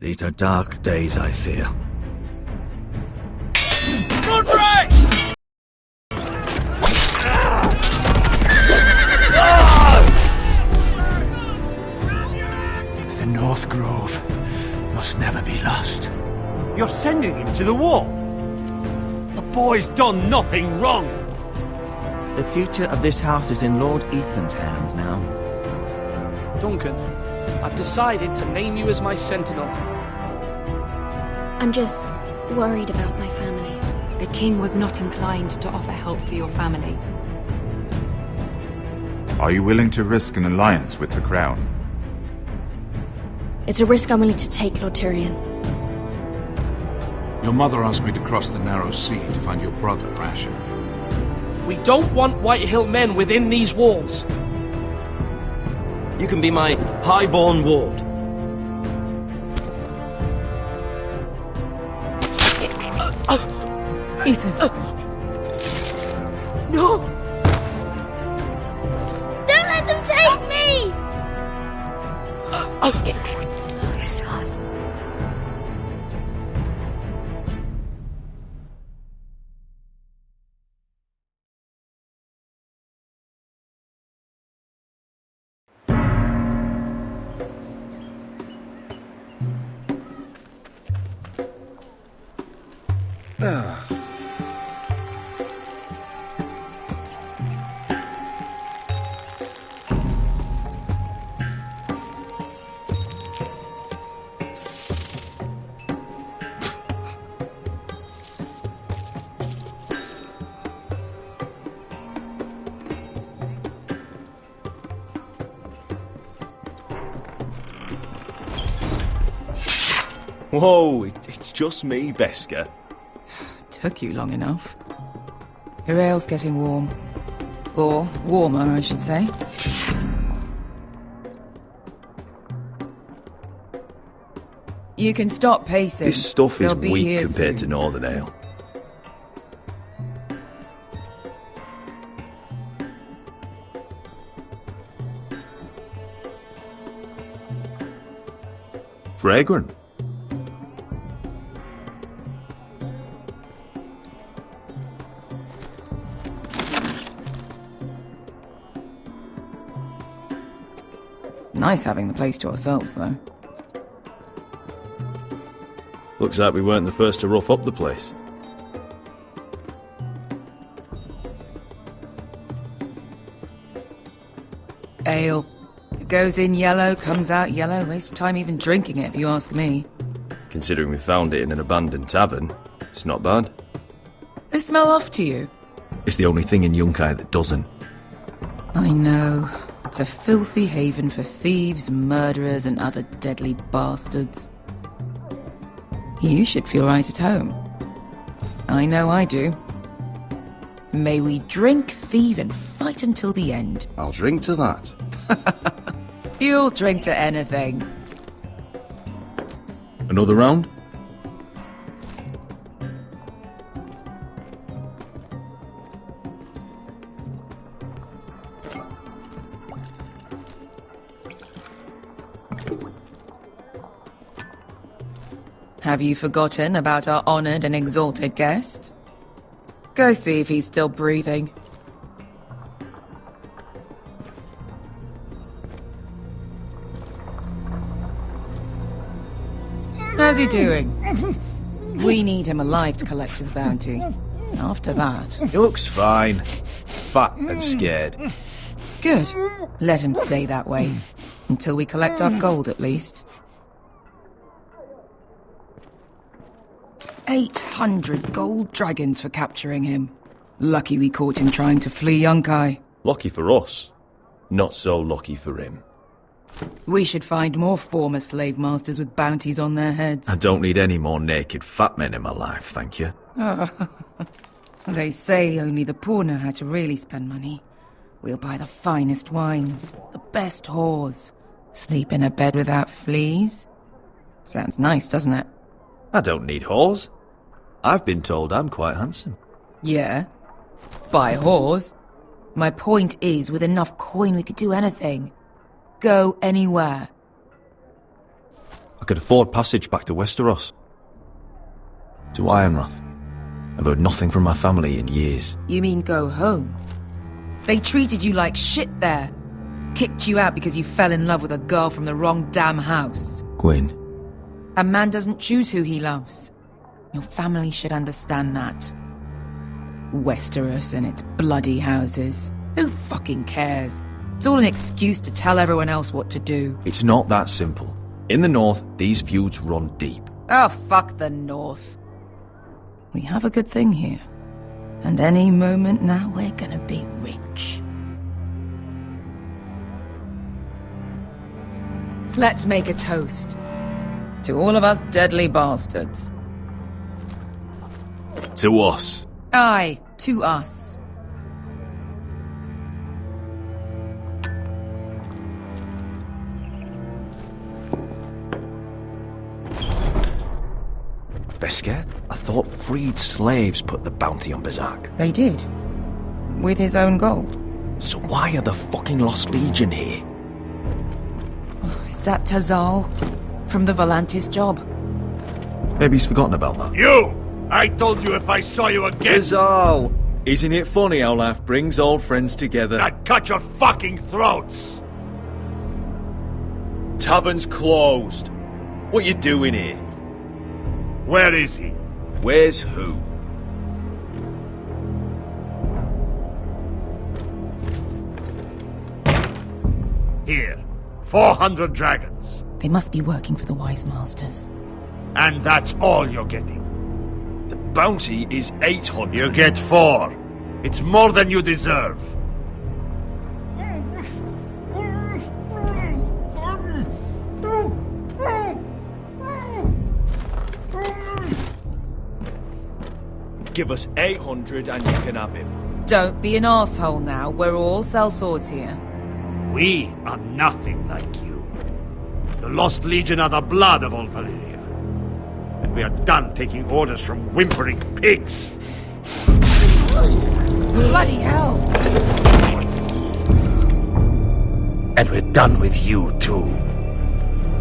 These are dark days, I fear. Roderick! The North Grove must never be lost. You're sending him to the war? The boy's done nothing wrong. The future of this house is in Lord Ethan's hands now. Duncan, I've decided to name you as my sentinel. I'm just worried about my family. The king was not inclined to offer help for your family. Are you willing to risk an alliance with the Crown? It's a risk I'm willing to take, Lord Tyrion. Your mother asked me to cross the narrow sea to find your brother, Asher. We don't want Whitehill men within these walls. You can be my highborn ward. Ethan. No! Don't let them take me! Son. Whoa, it's just me, Besker. Took you long enough. Your ale's getting warm. Or warmer, I should say. You can stop pacing. This stuff is They'll be weak here compared to soon. Northern Ale. Fragrant. Nice having the place to ourselves, though. Looks like we weren't the first to rough up the place. Ale. It goes in yellow, comes out yellow. Waste time even drinking it, if you ask me. Considering we found it in an abandoned tavern, it's not bad. They smell off to you. It's the only thing in Yunkai that doesn't. I know. It's a filthy haven for thieves, murderers, and other deadly bastards. You should feel right at home. I know I do. May we drink, thieve, and fight until the end. I'll drink to that. You'll drink to anything. Another round? Have you forgotten about our honoured and exalted guest? Go see if he's still breathing. How's he doing? We need him alive to collect his bounty. After that... He looks fine. Fat and scared. Good. Let him stay that way. Until we collect our gold, at least. 800 gold dragons for capturing him. Lucky we caught him trying to flee Yunkai. Lucky for us. Not so lucky for him. We should find more former slave masters with bounties on their heads. I don't need any more naked fat men in my life, thank you. They say only the poor know how to really spend money. We'll buy the finest wines, the best whores, sleep in a bed without fleas. Sounds nice, doesn't it? I don't need whores. I've been told I'm quite handsome. Yeah. Buy whores. My point is, with enough coin we could do anything. Go anywhere. I could afford passage back to Westeros. To Ironrath. I've heard nothing from my family in years. You mean go home? They treated you like shit there. Kicked you out because you fell in love with a girl from the wrong damn house. Gwyn. A man doesn't choose who he loves. Your family should understand that. Westeros and its bloody houses. Who fucking cares? It's all an excuse to tell everyone else what to do. It's not that simple. In the north, these feuds run deep. Oh, fuck the north. We have a good thing here. And any moment now, we're gonna be rich. Let's make a toast. To all of us deadly bastards. To us. Aye, to us. Beskar? I thought freed slaves put the bounty on Berserk. They did. With his own gold. So why are the fucking Lost Legion here? Is that Tazal? From the Volantis job? Maybe he's forgotten about that. You! I told you if I saw you again... Tazal! Isn't it funny how life brings old friends together? I'd cut your fucking throats! Tavern's closed. What you doing here? Where is he? Where's who? Here. 400 dragons. They must be working for the Wise Masters. And that's all you're getting. The bounty is 800. You get 4. It's more than you deserve. Give us 800 and you can have him. Don't be an asshole now. We're all sellswords here. We are nothing like you. The Lost Legion are the blood of old Valyria. And we are done taking orders from whimpering pigs. Bloody hell! And we're done with you, too.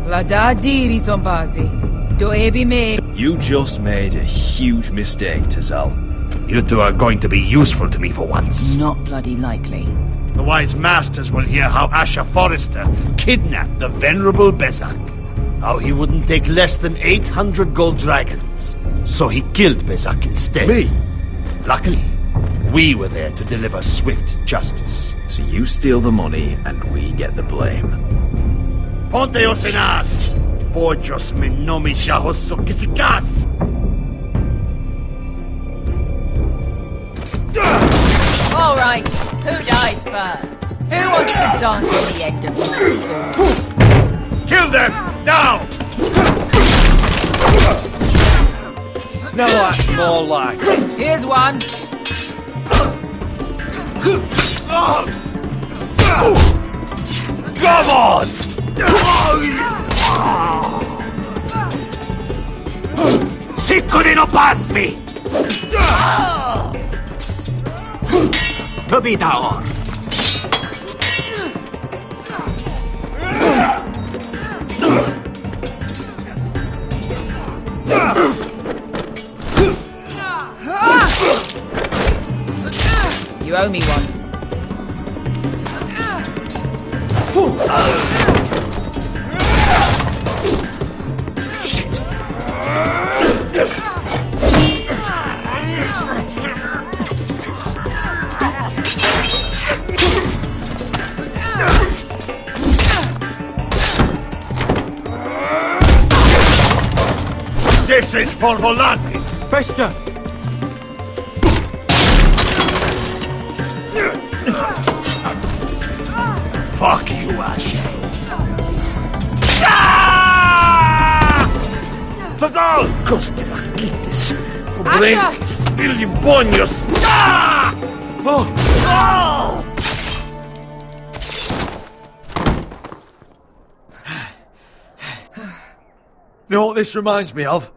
La da diri, Zombazi. Do ebi me. You just made a huge mistake, Tazal. You two are going to be useful to me for once. Not bloody likely. The Wise Masters will hear how Asher Forrester kidnapped the venerable Bezak. How he wouldn't take less than 800 gold dragons. So he killed Bezak instead. Me? Luckily, we were there to deliver swift justice. So you steal the money and we get the blame. Ponteos en as! Pollos me nomi chahoso kisikas! All right, who dies first? Who wants to dance at the end of the sword? Kill them! Now! No, that's more like it. Here's one. Come on! Siccone no pasmi! Tobita or! You owe me one. Shit! This is for Volantis! Beskar! Fuck you, Asher. Tazal! Coste vaquites, pobrenis, bilibonios! You know what this reminds me of?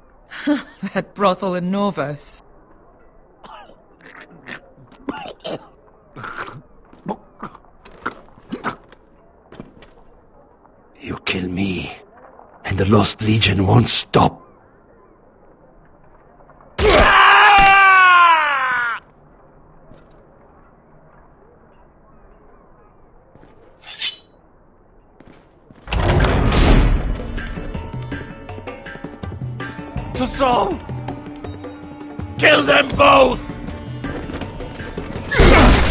That brothel in Norvos. You kill me, and the Lost Legion won't stop. To Saul! Kill them both!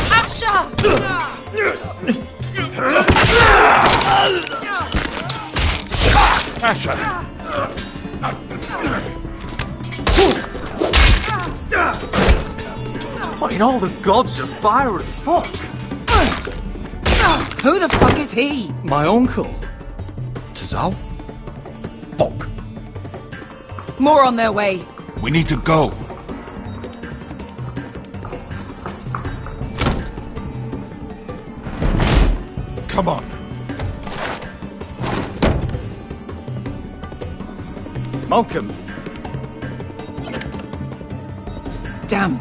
Asha! Asher! What in all the gods of fire and fuck? Who the fuck is he? My uncle. Tazal? Fuck. More on their way. We need to go. Come on. Malcolm. Damn.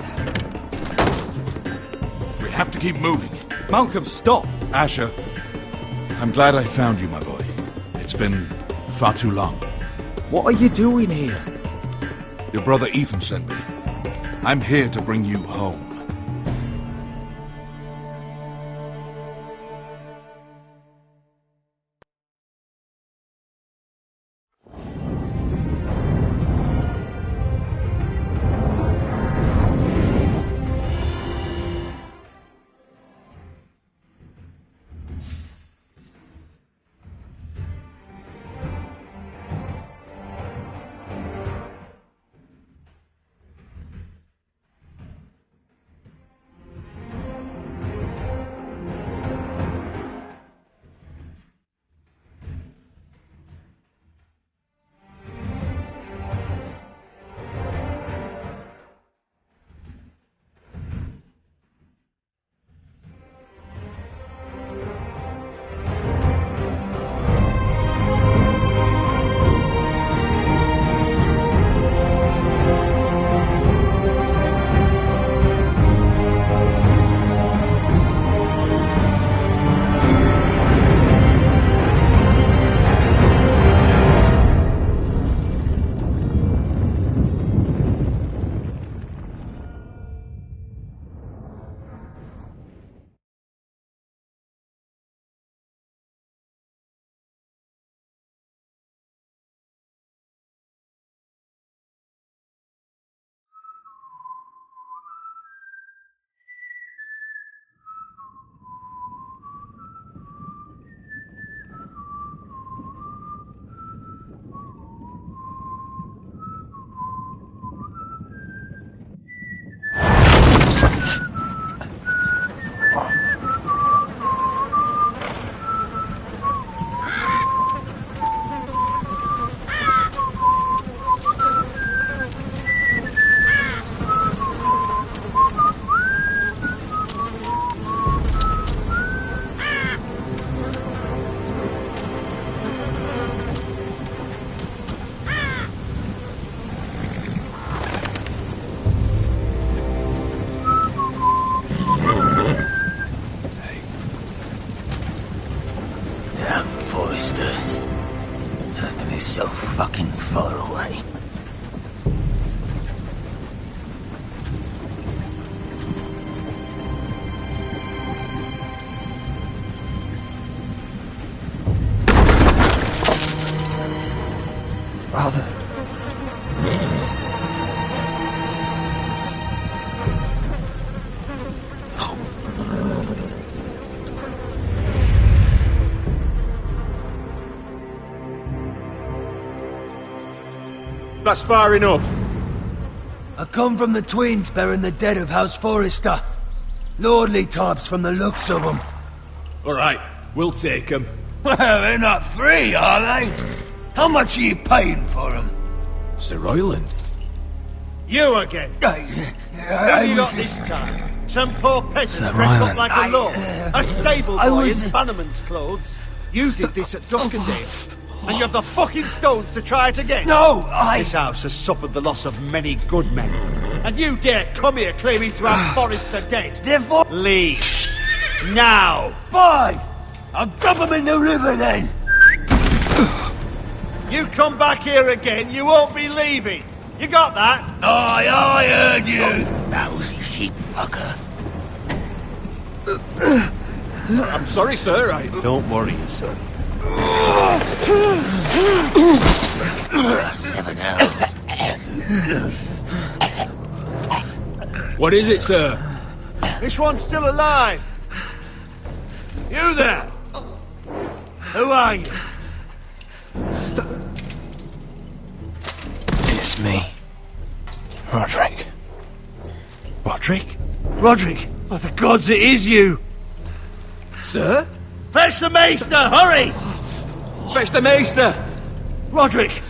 We have to keep moving. Malcolm, stop. Asher, I'm glad I found you, my boy. It's been far too long. What are you doing here? Your brother Ethan sent me. I'm here to bring you home. So fucking far away. Father. That's far enough. I come from the twins bearing the dead of House Forrester. Lordly types from the looks of them. Alright, we'll take them. Well, they're not free, are they? How much are you paying for them? Sir Royland. You again. Who you got this time? Some poor peasant dressed up like a lord. A stable boy in Bannerman's clothes. You did this at Duskendale. And you have the fucking stones to try it again? No, This house has suffered the loss of many good men. And you dare come here claiming to have Forrester dead? Therefore... Leave. Now. Fine! I'll dump them in the river then! You come back here again, you won't be leaving. You got that? Aye, I heard you. Lousy sheep fucker. I'm sorry, sir. Don't worry yourself. 7 hours. What is it, sir? This one's still alive. You there? Who are you? It's me. Roderick. Roderick? Roderick? Oh, the gods, it is you! Sir? Fetch the maester, hurry! Fetch the maester! Roderick!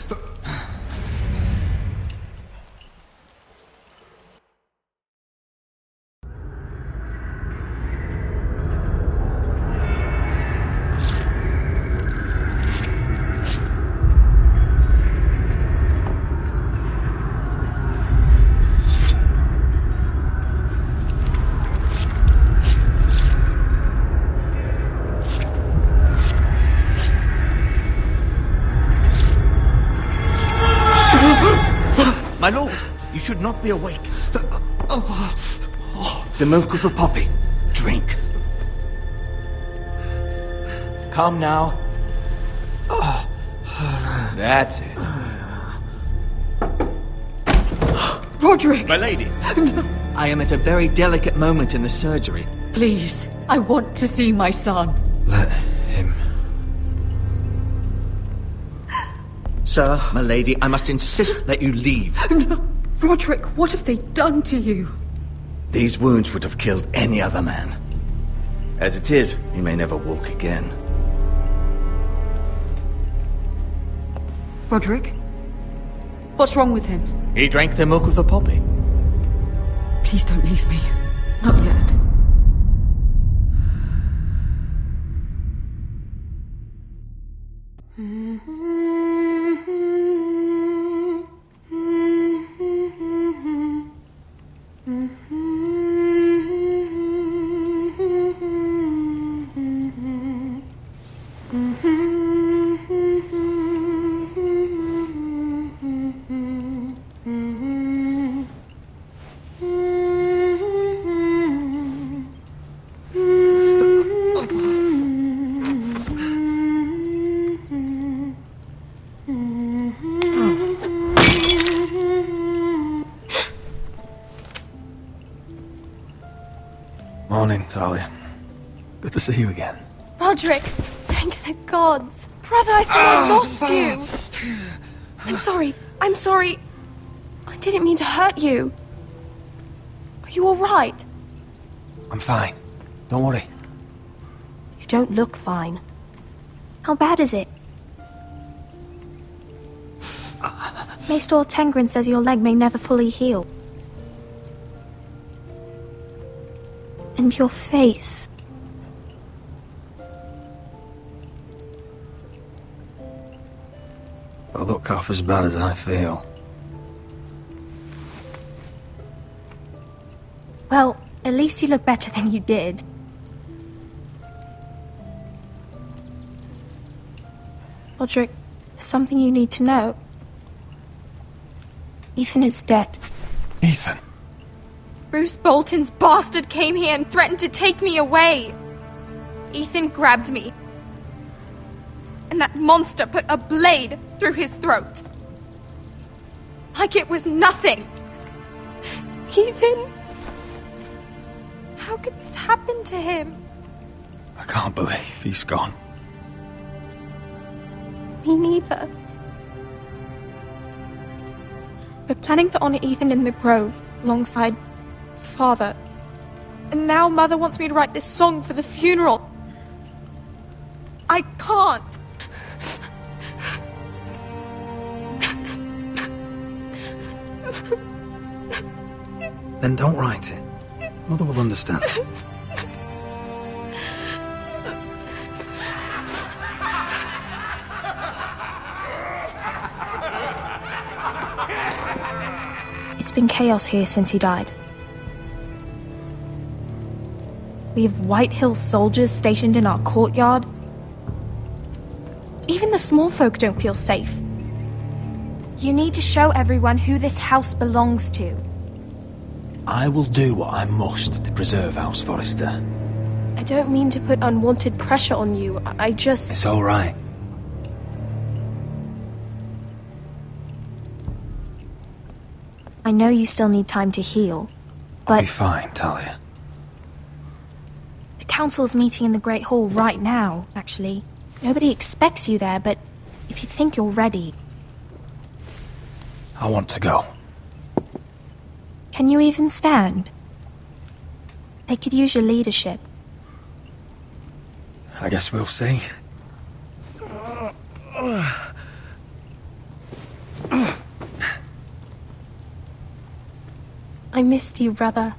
My lord, you should not be awake. The milk of the poppy. Drink. Calm now. That's it. Roderick! My lady, I am at a very delicate moment in the surgery. Please, I want to see my son. Let him. Sir, my lady, I must insist that you leave. No. Roderick, what have they done to you? These wounds would have killed any other man. As it is, he may never walk again. Roderick? What's wrong with him? He drank the milk of the poppy. Please don't leave me. Not yet. Morning, Talia. Good to see you again. Roderick, thank the gods. Brother, I thought I lost you. I'm sorry. I didn't mean to hurt you. Are you all right? I'm fine. Don't worry. You don't look fine. How bad is it? Maester Tengrin says your leg may never fully heal. And your face. I look half as bad as I feel. Well, at least you look better than you did. Roderick, there's something you need to know. Ethan is dead. Ethan? Bruce Bolton's bastard came here and threatened to take me away. Ethan grabbed me. And that monster put a blade through his throat. Like it was nothing. Ethan... How could this happen to him? I can't believe he's gone. Me neither. We're planning to honor Ethan in the Grove, alongside Father. And now Mother wants me to write this song for the funeral. I can't. Then don't write it. Mother will understand. It's been chaos here since he died. We have White Hill soldiers stationed in our courtyard. Even the small folk don't feel safe. You need to show everyone who this house belongs to. I will do what I must to preserve House Forrester. I don't mean to put unwanted pressure on you. I just... It's all right. I know you still need time to heal, but... I'll be fine, Talia. The council's meeting in the Great Hall right now, actually. Nobody expects you there, but if you think you're ready... I want to go. Can you even stand? They could use your leadership. I guess we'll see. I missed you, brother.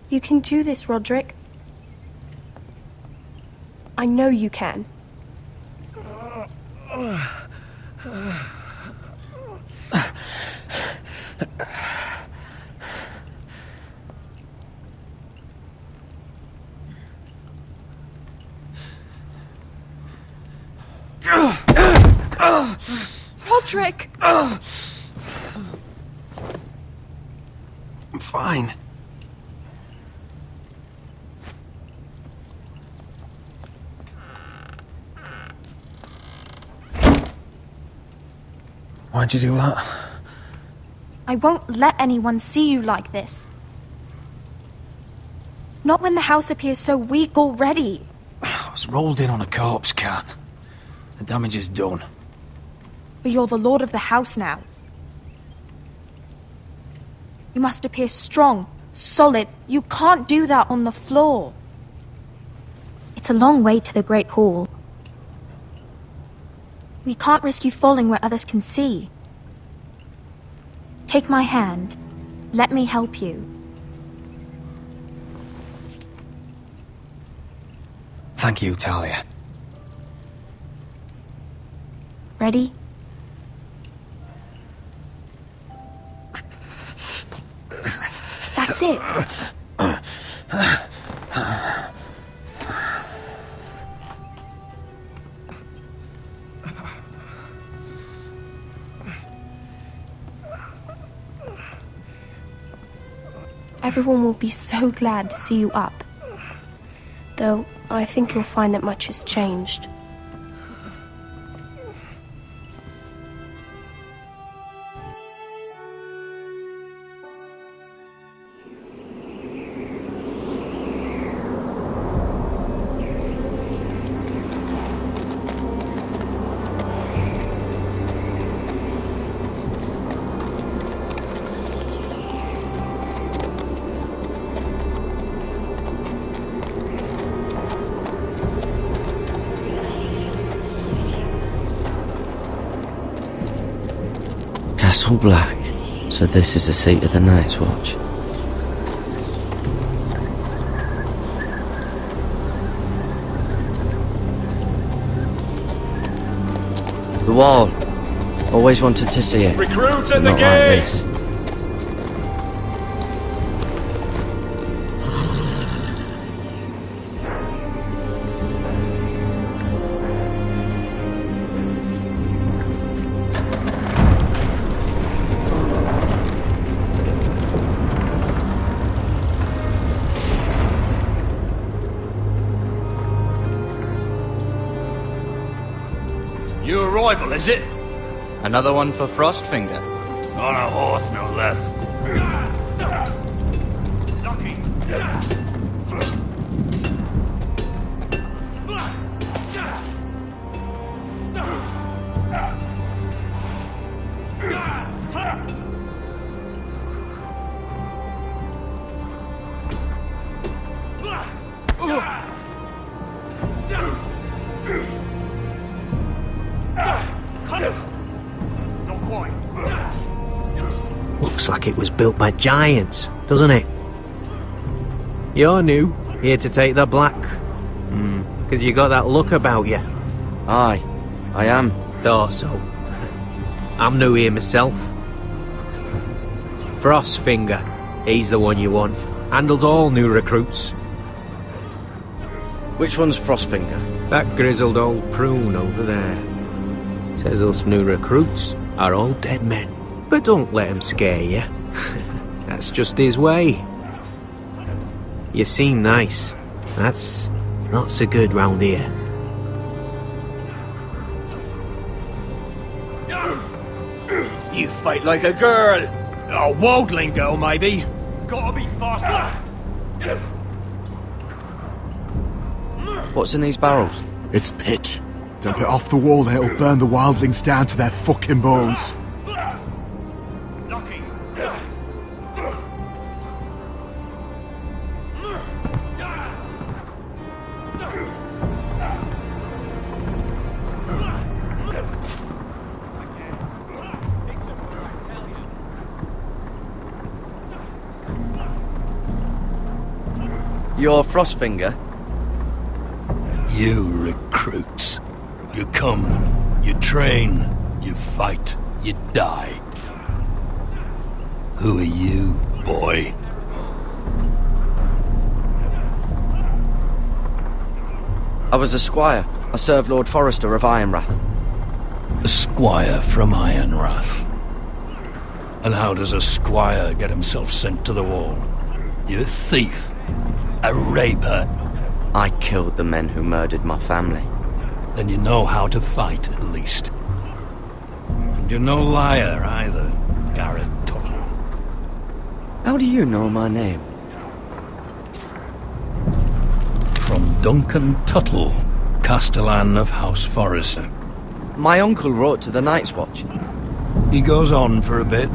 You can do this, Roderick. I know you can. Roderick! I'm fine. Why'd you do that? I won't let anyone see you like this. Not when the house appears so weak already. I was rolled in on a corpse cart. The damage is done. But you're the lord of the house now. You must appear strong, solid. You can't do that on the floor. It's a long way to the Great Hall. We can't risk you falling where others can see. Take my hand. Let me help you. Thank you, Talia. Ready? That's it. Everyone will be so glad to see you up. Though, I think you'll find that much has changed. Castle Black, so this is the seat of the Night's Watch. The wall. Always wanted to see it. Recruits at the Not gate! like this. New arrival, is it? Another one for Frostfinger. On a horse, no less. Knocking. Looks like it was built by giants, doesn't it? You're new, here to take the black. Because you got that look about you. Aye, I am. Thought so. I'm new here myself. Frostfinger, he's the one you want. Handles all new recruits. Which one's Frostfinger? That grizzled old prune over there. Says us new recruits are all dead men. But don't let him scare you. That's just his way. You seem nice. That's not so good round here. You fight like a girl. A wildling girl, maybe. Gotta be faster. What's in these barrels? It's pitch. Dump it off the wall, then it'll burn the wildlings down to their fucking bones. You're Frostfinger? You recruits. You come, you train, you fight, you die. Who are you, boy? I was a squire. I served Lord Forrester of Ironrath. A squire from Ironrath. And how does a squire get himself sent to the wall? You a thief? A raper? I killed the men who murdered my family. Then you know how to fight, at least. And you're no liar, either, Garrett Tuttle. How do you know my name? From Duncan Tuttle, Castellan of House Forrester. My uncle wrote to the Night's Watch. He goes on for a bit,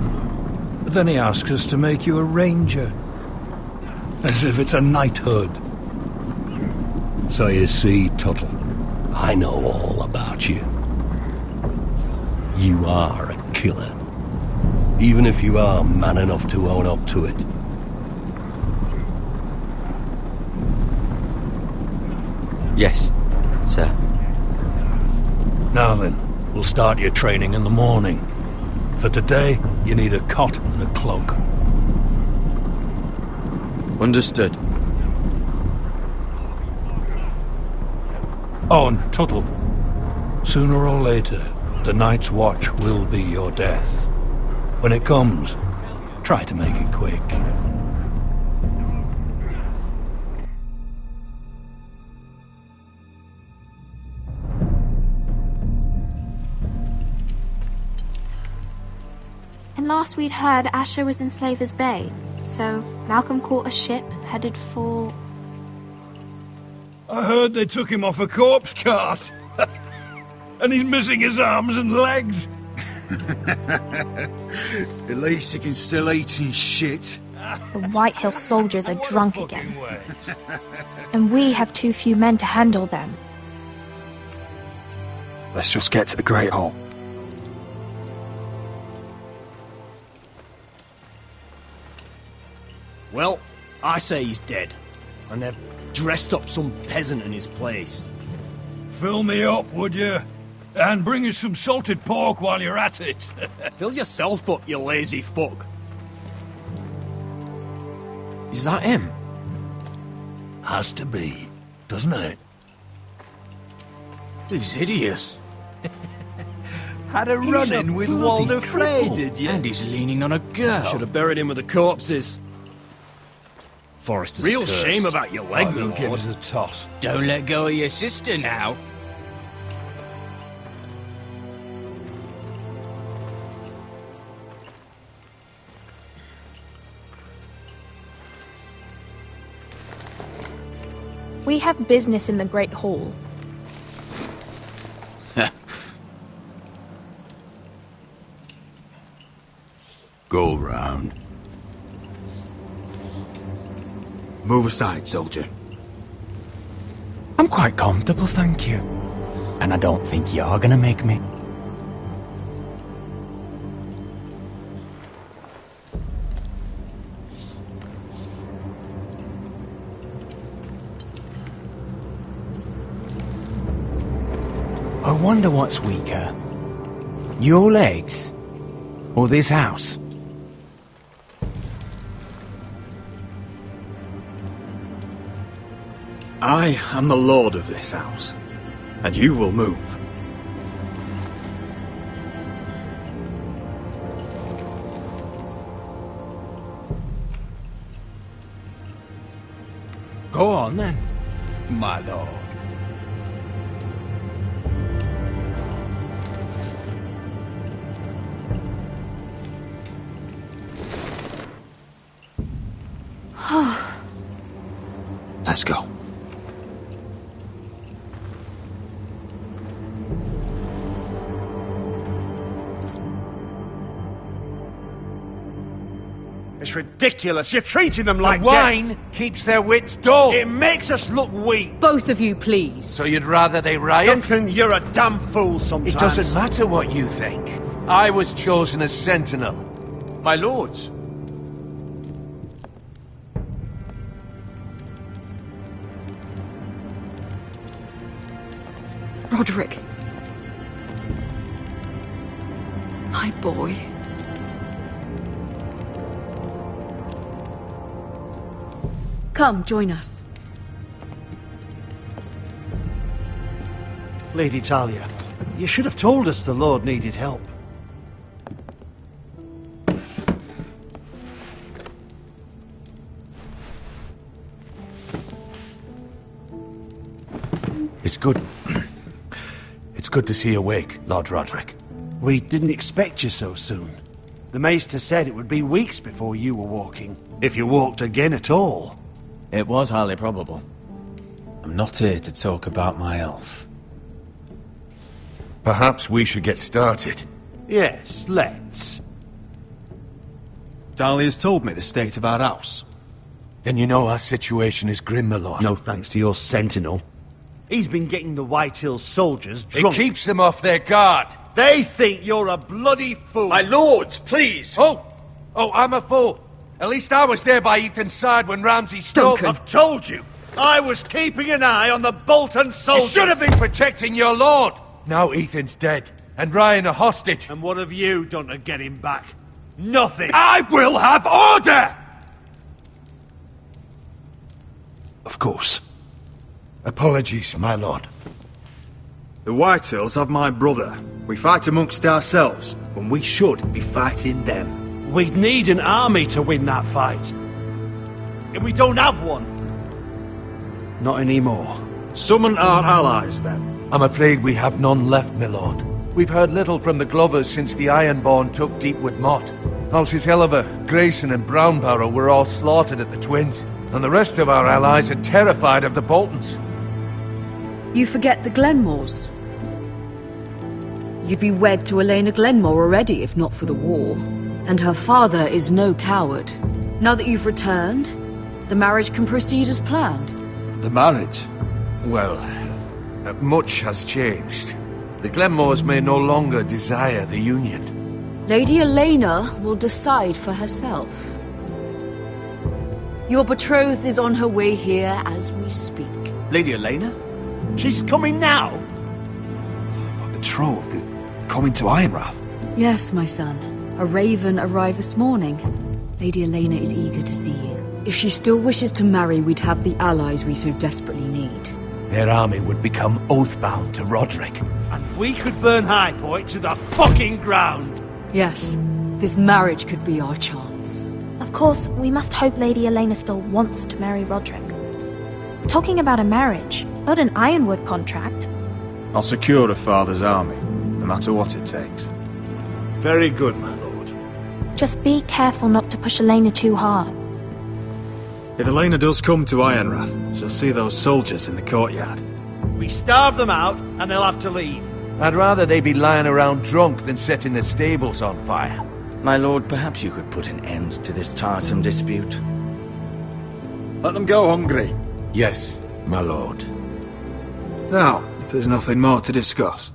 but then he asks us to make you a ranger. As if it's a knighthood. So you see, Tuttle, I know all about you. You are a killer. Even if you are man enough to own up to it. Yes, sir. Now then, we'll start your training in the morning. For today, you need a cot and a cloak. Understood. Oh, and Tuttle, sooner or later, the Night's Watch will be your death. When it comes, try to make it quick. And last we'd heard, Asher was in Slaver's Bay, so Malcolm caught a ship headed for... I heard they took him off a corpse cart. And he's missing his arms and legs. At least he can still eat and shit. The White Hill soldiers are drunk again. And we have too few men to handle them. Let's just get to the Great Hall. Well, I say he's dead. And they've dressed up some peasant in his place. Fill me up, would you? And bring us some salted pork while you're at it. Fill yourself up, you lazy fuck. Is that him? Has to be, doesn't it? He's hideous. Had a run-in with Walder Frey, did you? And he's leaning on a girl. Should have buried him with the corpses. Forrester's Real cursed. shame about your leg, Who'll my give lord. us a toss? Don't let go of your sister now. We have business in the Great Hall. Go round. Move aside, soldier. I'm quite comfortable, thank you. And I don't think you're gonna make me. I wonder what's weaker. Your legs? Or this house? I am the lord of this house, and you will move. Go on, then, my lord. Let's go. It's ridiculous. You're treating them like wine guests. keeps their wits dull. It makes us look weak. Both of you, please. So you'd rather they riot? Duncan, you're a damn fool sometimes. It doesn't matter what you think. I was chosen as sentinel. My lords. Roderick. My boy. Come, join us. Lady Talia, you should have told us the Lord needed help. It's good. It's good to see you awake, Lord Roderick. We didn't expect you so soon. The Maester said it would be weeks before you were walking, if you walked again at all. It was highly probable. I'm not here to talk about my elf. Perhaps we should get started. Yes, let's. Talia's told me the state of our house. Then you know our situation is grim, my lord. No thanks to your sentinel. He's been getting the Whitehills soldiers drunk. It keeps them off their guard. They think you're a bloody fool. My lords, please! Oh, I'm a fool. At least I was there by Ethan's side when Ramsay stole... I've told you. I was keeping an eye on the Bolton soldiers. You should have been protecting your lord. Now Ethan's dead, and Ryan a hostage. And what have you done to get him back? Nothing. I will have order! Of course. Apologies, my lord. The Whitehills have my brother. We fight amongst ourselves, when we should be fighting them. We'd need an army to win that fight. And we don't have one. Not anymore. Summon our allies, then. I'm afraid we have none left, my lord. We've heard little from the Glovers since the Ironborn took Deepwood Motte. Houses Helliver, Grayson and Brownbarrow were all slaughtered at the Twins, and the rest of our allies are terrified of the Boltons. You forget the Glenmores. You'd be wed to Elena Glenmore already if not for the war. And her father is no coward. Now that you've returned, the marriage can proceed as planned. The marriage? Well, much has changed. The Glenmores may no longer desire the union. Lady Elena will decide for herself. Your betrothed is on her way here as we speak. Lady Elena? She's coming now? My betrothed is coming to Ironrath. Yes, my son. A raven arrived this morning. Lady Elena is eager to see you. If she still wishes to marry, we'd have the allies we so desperately need. Their army would become oath-bound to Roderick. And we could burn High Point to the fucking ground! Yes, this marriage could be our chance. Of course, we must hope Lady Elena still wants to marry Roderick. We're talking about a marriage, not an Ironwood contract. I'll secure a father's army, no matter what it takes. Very good, my lord. Just be careful not to push Elena too hard. If Elena does come to Ironrath, she'll see those soldiers in the courtyard. We starve them out, and they'll have to leave. I'd rather they be lying around drunk than setting the stables on fire. My lord, perhaps you could put an end to this tiresome dispute. Let them go hungry. Yes, my lord. Now, if there's nothing more to discuss.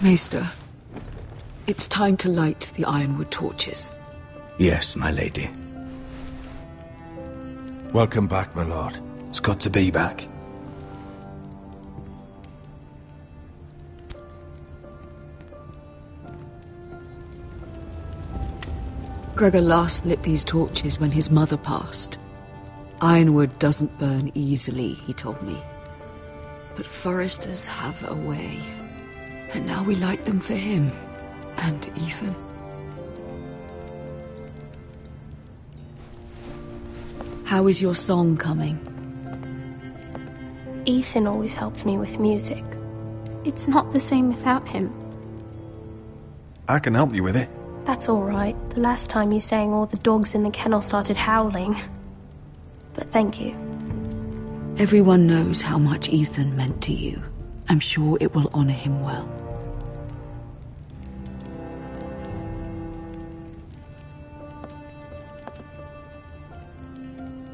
Maester, it's time to light the Ironwood torches. Yes, my lady. Welcome back, my lord. It's good to be back. Gregor last lit these torches when his mother passed. Ironwood doesn't burn easily, he told me. But foresters have a way. And now we light them for him. And Ethan. How is your song coming? Ethan always helped me with music. It's not the same without him. I can help you with it. That's all right. The last time you sang, all the dogs in the kennel started howling. But thank you. Everyone knows how much Ethan meant to you. I'm sure it will honor him well.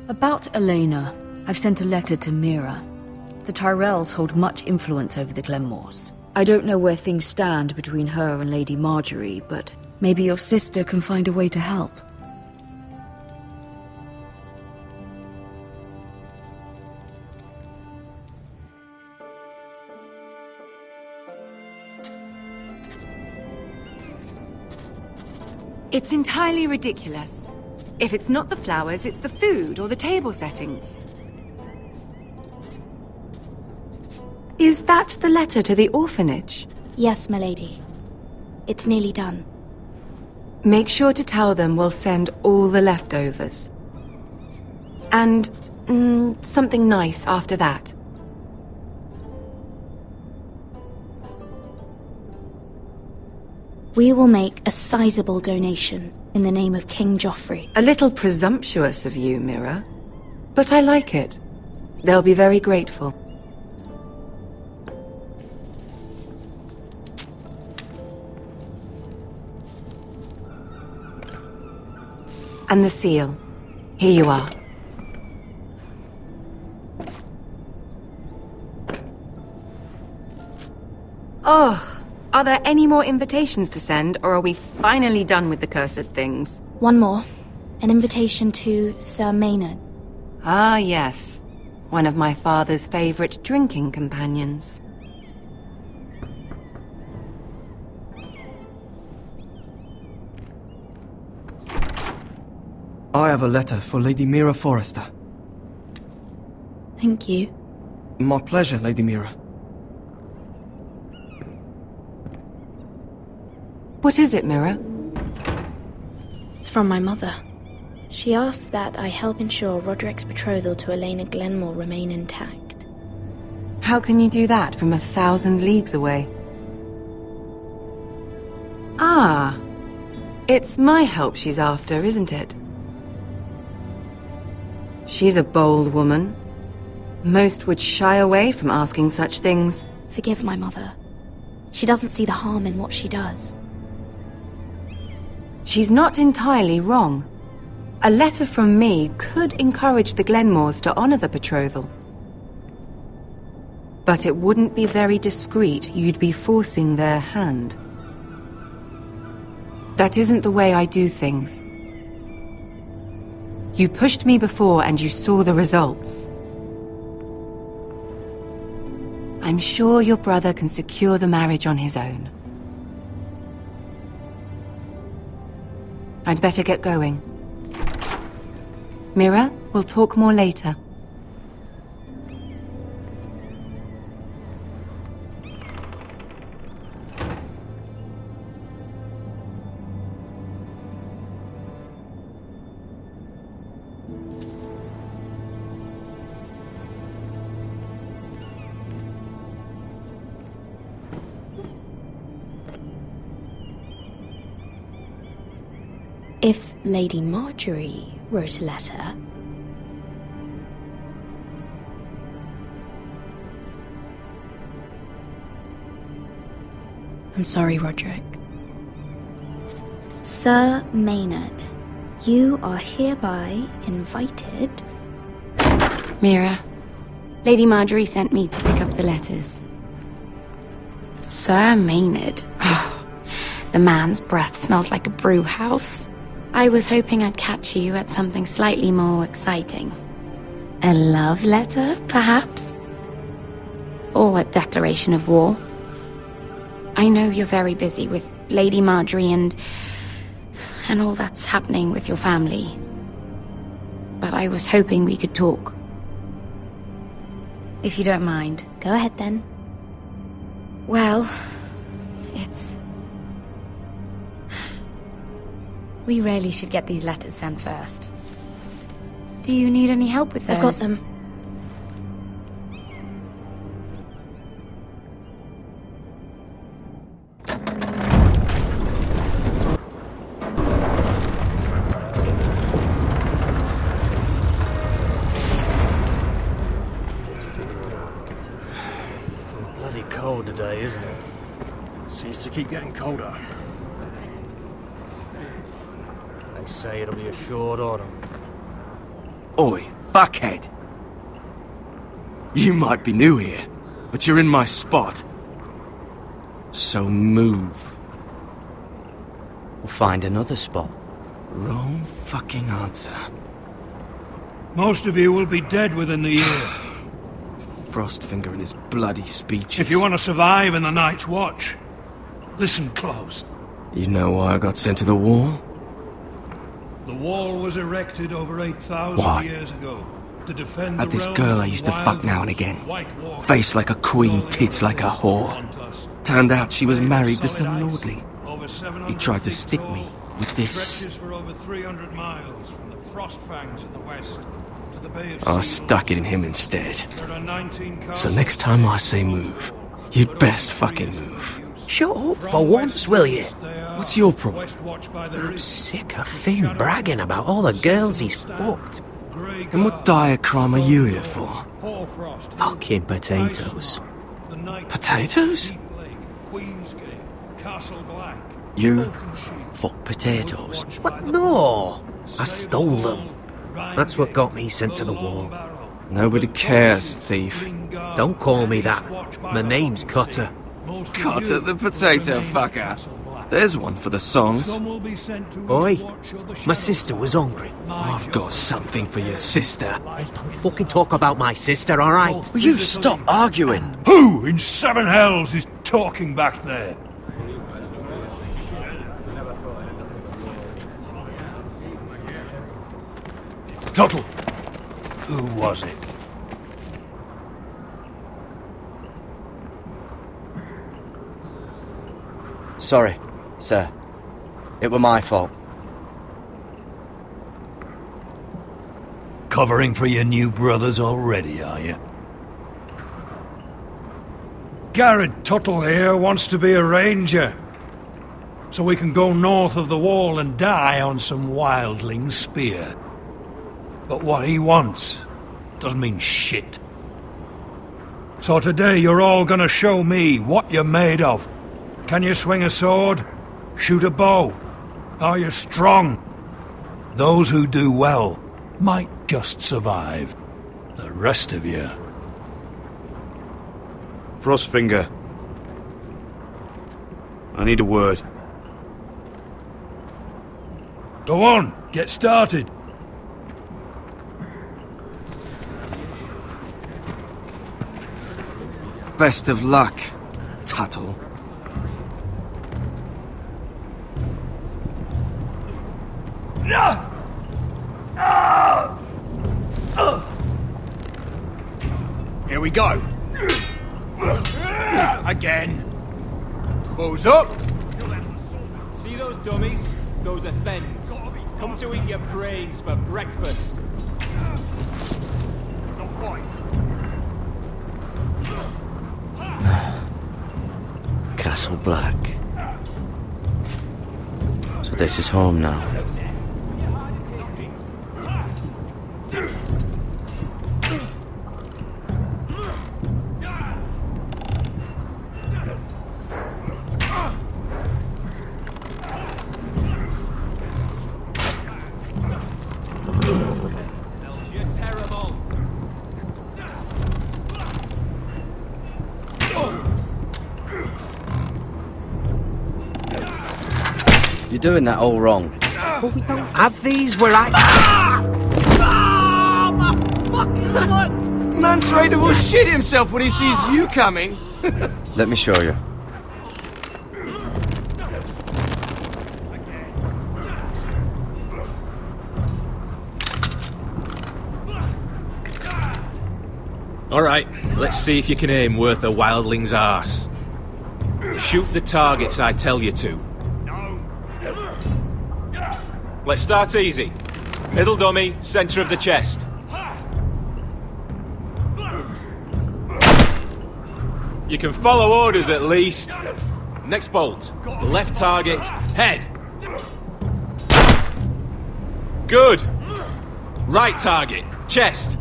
About Elena, I've sent a letter to Mira. The Tyrells hold much influence over the Glenmores. I don't know where things stand between her and Lady Marjorie, but maybe your sister can find a way to help. It's entirely ridiculous. If it's not the flowers, it's the food or the table settings. Is that the letter to the orphanage? Yes, my lady. It's nearly done. Make sure to tell them we'll send all the leftovers. And something nice after that. We will make a sizable donation in the name of King Joffrey. A little presumptuous of you, Mira. But I like it. They'll be very grateful. And the seal. Here you are. Oh, are there any more invitations to send, or are we finally done with the cursed things? One more. An invitation to Sir Maynard. Ah, yes. One of my father's favorite drinking companions. I have a letter for Lady Mira Forrester. Thank you. My pleasure, Lady Mira. What is it, Mira? It's from my mother. She asks that I help ensure Roderick's betrothal to Elena Glenmore remain intact. How can you do that from 1,000 leagues away? Ah, it's my help she's after, isn't it? She's a bold woman. Most would shy away from asking such things. Forgive my mother. She doesn't see the harm in what she does. She's not entirely wrong. A letter from me could encourage the Glenmores to honor the betrothal. But it wouldn't be very discreet. You'd be forcing their hand. That isn't the way I do things. You pushed me before and you saw the results. I'm sure your brother can secure the marriage on his own. I'd better get going. Mira, we'll talk more later. If Lady Marjorie wrote a letter... I'm sorry, Roderick. Sir Maynard, you are hereby invited... Mira, Lady Marjorie sent me to pick up the letters. Sir Maynard. The man's breath smells like a brew house. I was hoping I'd catch you at something slightly more exciting. A love letter, perhaps? Or a declaration of war? I know you're very busy with Lady Marjorie and all that's happening with your family. but I was hoping we could talk. If you don't mind. Go ahead then. Well, it's... We really should get these letters sent first. Do you need any help with those? I've got them. Bloody cold today, isn't it? Seems to keep getting colder. They say it'll be a short autumn. Oi, fuckhead. You might be new here, but you're in my spot. So move. We'll find another spot. Wrong fucking answer. Most of you will be dead within the year. Frostfinger and his bloody speeches. If you want to survive in the Night's Watch, listen close. You know why I got sent to the wall? The wall was erected over 8,000 Why? years ago to defend Had the this realms girl I of used to wild fuck now and again. white walkers, Face like a queen, tits like a whore. Turned out she was married to some lordly. over 700 He tried to feet stick tall, me with this. stretches for over 300 miles from the Frost Fangs in the west to the Bay of I Seals. stuck it in him instead. There are 19 So castles next time I say move, you'd best fucking move. Shut up for once, will you? What's your problem? I'm sick of Finn bragging about all the girls he's fucked. And what dire crime are you here for? Fucking potatoes. Potatoes? You fuck potatoes? What? No! I stole them. That's what got me sent to the wall. Nobody cares, thief. Don't call me that. My name's Cutter. Cutter the potato fucker. There's one for the songs. Oi, my sister was hungry. I've got something for your sister. Don't fucking talk about my sister, alright? Will you stop arguing? Who in seven hells is talking back there? Tuttle, who was it? Sorry, sir. It were my fault. Covering for your new brothers already, are you? Garrett Tuttle here wants to be a ranger. So we can go north of the wall and die on some wildling spear. But what he wants doesn't mean shit. So today you're all gonna show me what you're made of. Can you swing a sword? Shoot a bow? Are you strong? Those who do well might just survive. The rest of you... Frostfinger. I need a word. Go on, get started. Best of luck, Tuttle. Here we go. Again. Balls up. See those dummies? Those are thens. Come to eat your brains for breakfast. Not quite. Castle Black. So this is home now. You're doing that all wrong. But we don't have these where I... My fucking foot! Man's ready to shit himself when he sees you coming. Let me show you. Alright, let's see if you can aim worth a wildling's arse. Shoot the targets I tell you to. Let's start easy. Middle dummy, centre of the chest. You can follow orders at least. Next bolt. Left target, head. Good. Right target, chest.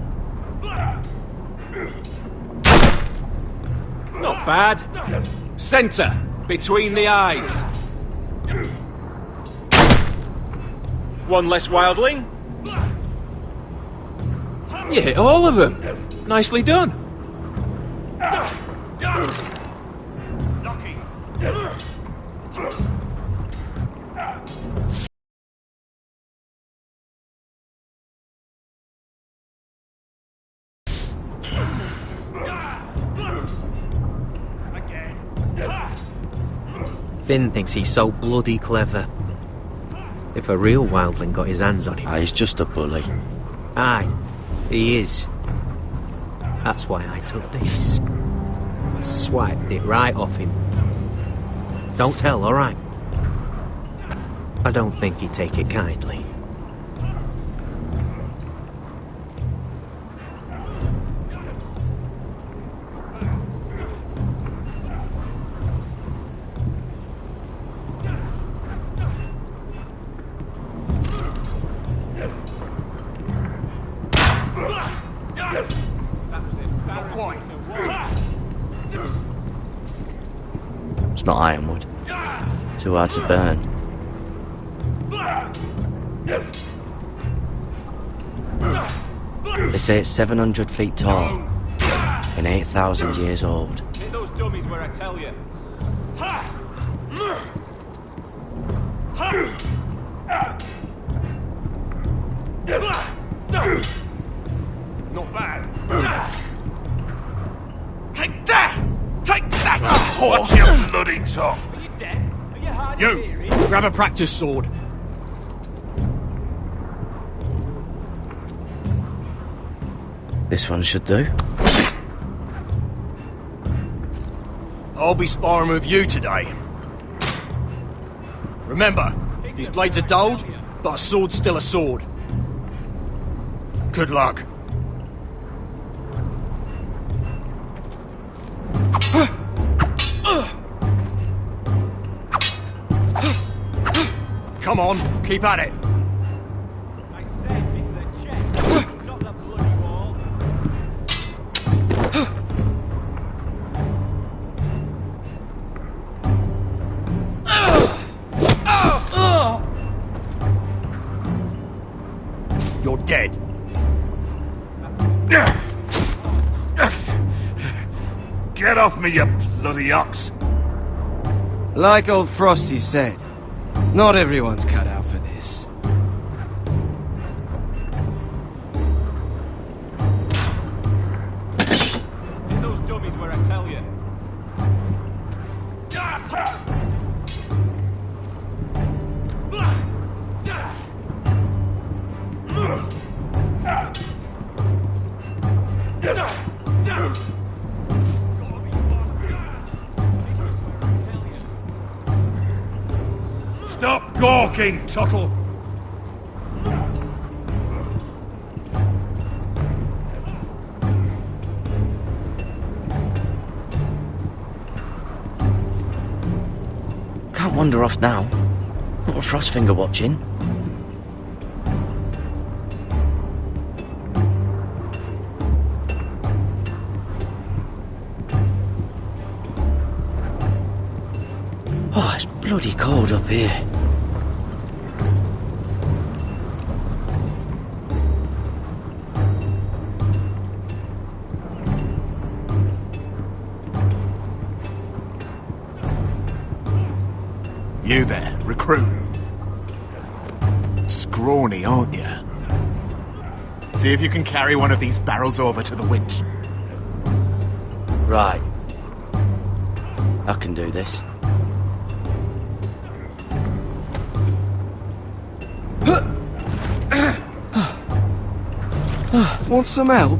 Not bad. Centre, between the eyes. One less wildling. You hit all of them. Nicely done. Finn thinks he's so bloody clever. If a real wildling got his hands on him... He's just a bully. Aye, he is. That's why I took this. Swiped it right off him. Don't tell, alright? I don't think he'd take it kindly. It's not ironwood. Too hard to burn. They say it's 700 feet tall and 8,000 years old. Hit those dummies where I tell you. Not bad. Take that! Take that! Watch your bloody tongue! Are you deaf? Are you hard You, of hearing? grab a practice sword. This one should do. I'll be sparring with you today. Remember, these blades are dulled, but a sword's still a sword. Good luck. Come on, keep at it. I said hit the chest, not the bloody wall. You're dead. Get off me, you bloody ox! Like old Frosty said, not everyone's cut out for this. Hit those dummies where I tell you. Stop gawking, Tuttle! Can't wander off now. Not with Frostfinger watching. Oh, it's bloody cold up here. You there, recruit. Scrawny, aren't you? See if you can carry one of these barrels over to the winch. Right. I can do this. Want some help?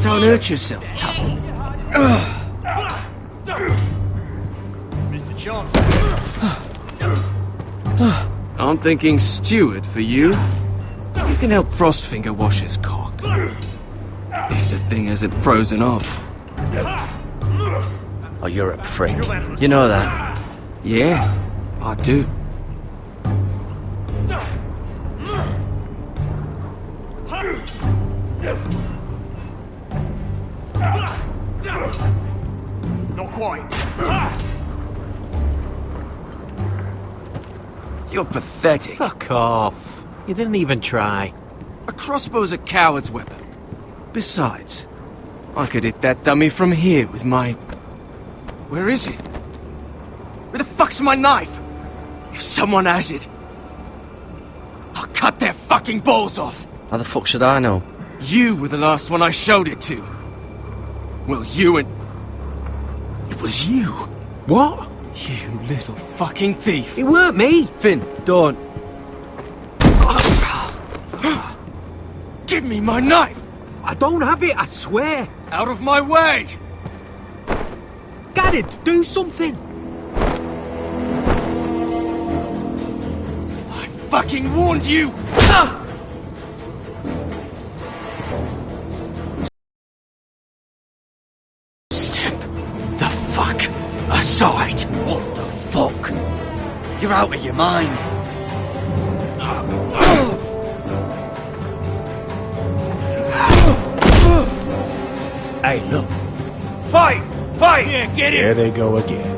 Don't hurt yourself, Tuttle. Mr. Chance. I'm thinking steward for you. You can help Frostfinger wash his cock. If the thing hasn't frozen off. Oh, you're a prick. You know that? Yeah, I do. Not quite. You're pathetic. Fuck off. You didn't even try. A crossbow's a coward's weapon. Besides, I could hit that dummy from here with my... Where is it? Where the fuck's my knife? If someone has it, I'll cut their fucking balls off. How the fuck should I know? You were the last one I showed it to. Well, you and... It was you. What? You little fucking thief. It weren't me. Finn, don't. Give me my knife! I don't have it, I swear. Out of my way! Garrett, do something. I fucking warned you! Step the fuck aside! What the fuck? You're out of your mind. Hey, look. Fight! Fight! Yeah, get it! There they go again.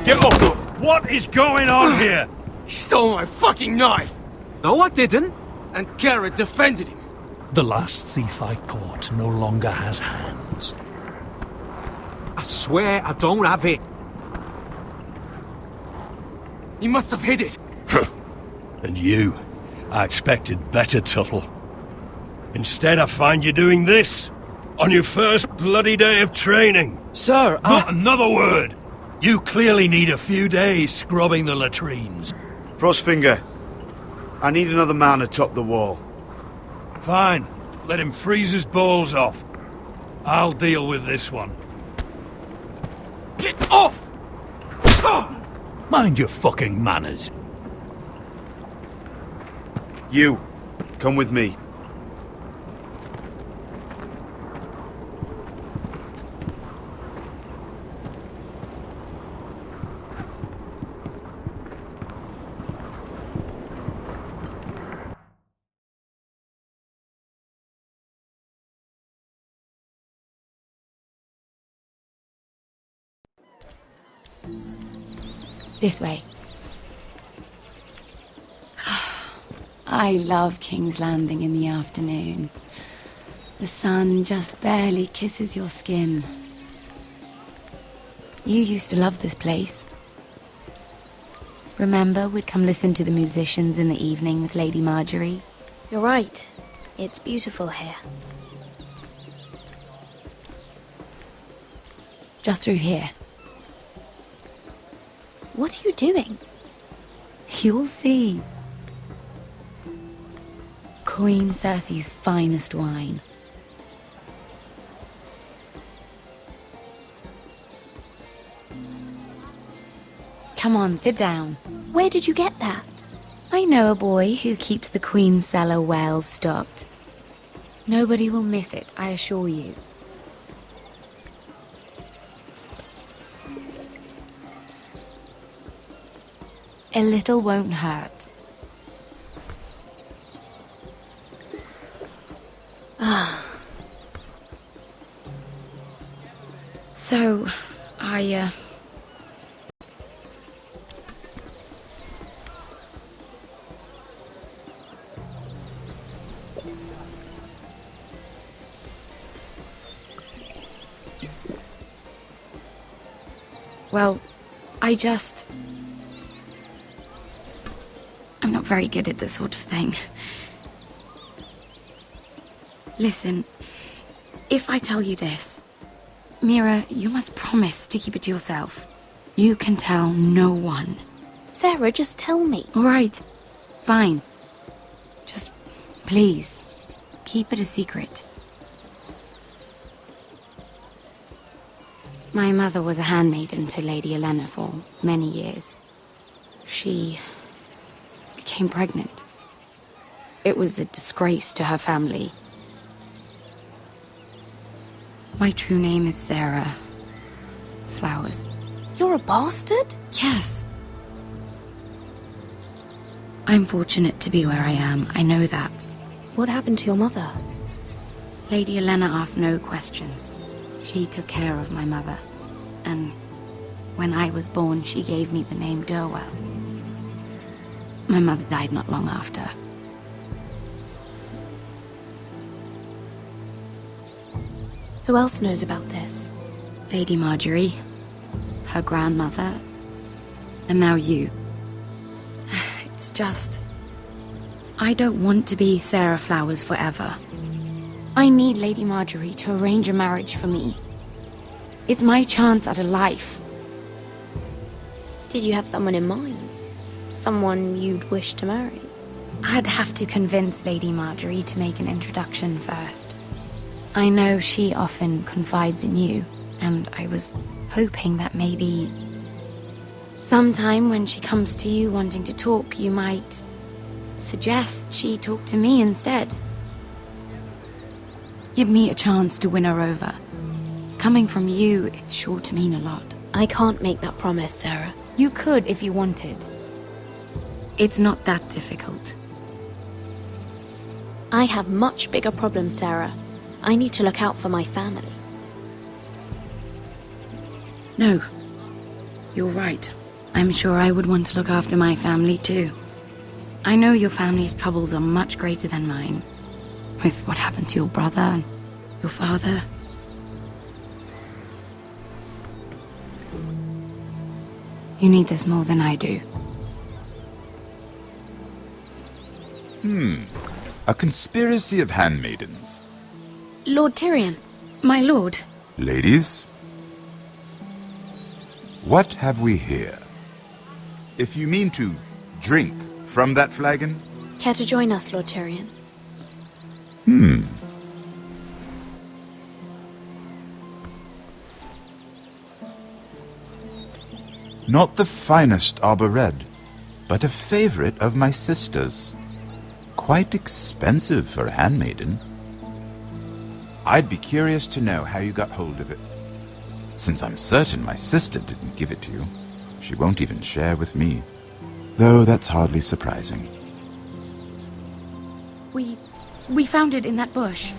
Get up! What is going on here? He stole my fucking knife! No, I didn't. And Garrett defended him. The last thief I caught no longer has hands. I swear I don't have it. He must have hid it. And you, I expected better, Tuttle. Instead, I find you doing this on your first bloody day of training. Sir, Not another word! You clearly need a few days scrubbing the latrines. Frostfinger, I need another man atop the wall. Fine. Let him freeze his balls off. I'll deal with this one. Get off! Mind your fucking manners. You, come with me. This way. I love King's Landing in the afternoon. The sun just barely kisses your skin. You used to love this place. Remember, we'd come listen to the musicians in the evening with Lady Marjorie? You're right. It's beautiful here. Just through here. What are you doing? You'll see. Queen Cersei's finest wine. Come on, sit down. Where did you get that? I know a boy who keeps the Queen's cellar well stocked. Nobody will miss it, I assure you. A little won't hurt. Ah. So, Well, I'm not very good at this sort of thing. Listen, if I tell you this, Mira, you must promise to keep it to yourself. You can tell no one. Sarah, just tell me. All right, fine. Just, please, keep it a secret. My mother was a handmaiden to Lady Elena for many years. She became pregnant. It was a disgrace to her family. My true name is Sarah Flowers. You're a bastard? Yes. I'm fortunate to be where I am, I know that. What happened to your mother? Lady Elena asked no questions. She took care of my mother. And when I was born, she gave me the name Durwell. My mother died not long after. Who else knows about this? Lady Marjorie, her grandmother, and now you. It's just... I don't want to be Sarah Flowers forever. I need Lady Marjorie to arrange a marriage for me. It's my chance at a life. Did you have someone in mind? Someone you'd wish to marry? I'd have to convince Lady Marjorie to make an introduction first. I know she often confides in you, and I was hoping that maybe... sometime when she comes to you wanting to talk, you might suggest she talk to me instead. Give me a chance to win her over. Coming from you, it's sure to mean a lot. I can't make that promise, Sarah. You could if you wanted. It's not that difficult. I have much bigger problems, Sarah. I need to look out for my family. No. You're right. I'm sure I would want to look after my family too. I know your family's troubles are much greater than mine. With what happened to your brother and your father. You need this more than I do. A conspiracy of handmaidens. Lord Tyrion. My lord. Ladies, what have we here? If you mean to drink from that flagon... Care to join us, Lord Tyrion? Not the finest arbor red, but a favorite of my sister's. Quite expensive for a handmaiden. I'd be curious to know how you got hold of it. Since I'm certain my sister didn't give it to you, she won't even share with me. Though that's hardly surprising. We found it in that bush.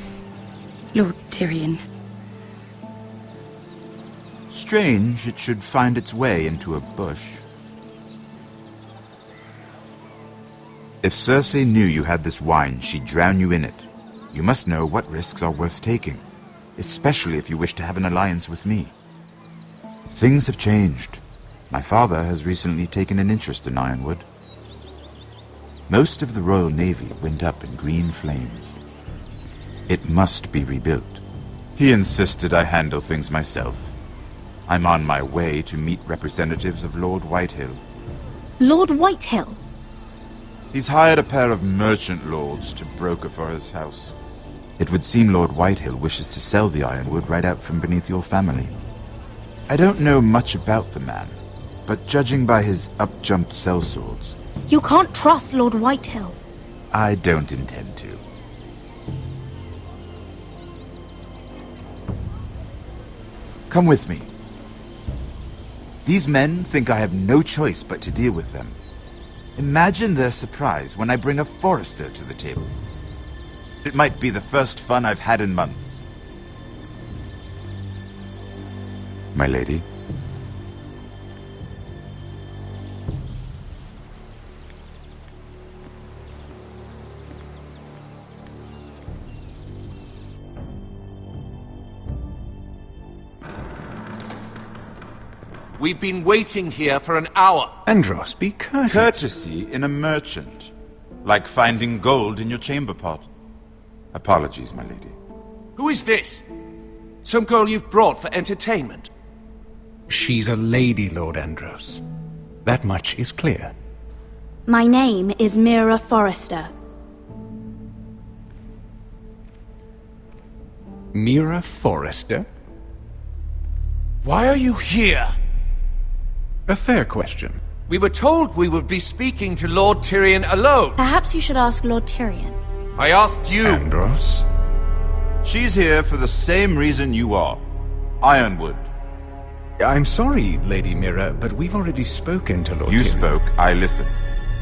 Lord Tyrion. Strange it should find its way into a bush. If Cersei knew you had this wine, she'd drown you in it. You must know what risks are worth taking, especially if you wish to have an alliance with me. Things have changed. My father has recently taken an interest in Ironwood. Most of the Royal Navy went up in green flames. It must be rebuilt. He insisted I handle things myself. I'm on my way to meet representatives of Lord Whitehill. Lord Whitehill? He's hired a pair of merchant lords to broker for his house. It would seem Lord Whitehill wishes to sell the Ironwood right out from beneath your family. I don't know much about the man, but judging by his up-jumped sellswords... You can't trust Lord Whitehill. I don't intend to. Come with me. These men think I have no choice but to deal with them. Imagine their surprise when I bring a forester to the table. It might be the first fun I've had in months. My lady. We've been waiting here for an hour. Andros, be courteous. Courtesy in a merchant. Like finding gold in your chamber pot. Apologies, my lady. Who is this? Some girl you've brought for entertainment? She's a lady, Lord Andros. That much is clear. My name is Mira Forrester. Mira Forrester? Why are you here? A fair question. We were told we would be speaking to Lord Tyrion alone. Perhaps you should ask Lord Tyrion. I asked you. Andros? She's here for the same reason you are. Ironwood. I'm sorry, Lady Mira, but we've already spoken to Lord Tyrion. You spoke, I listened.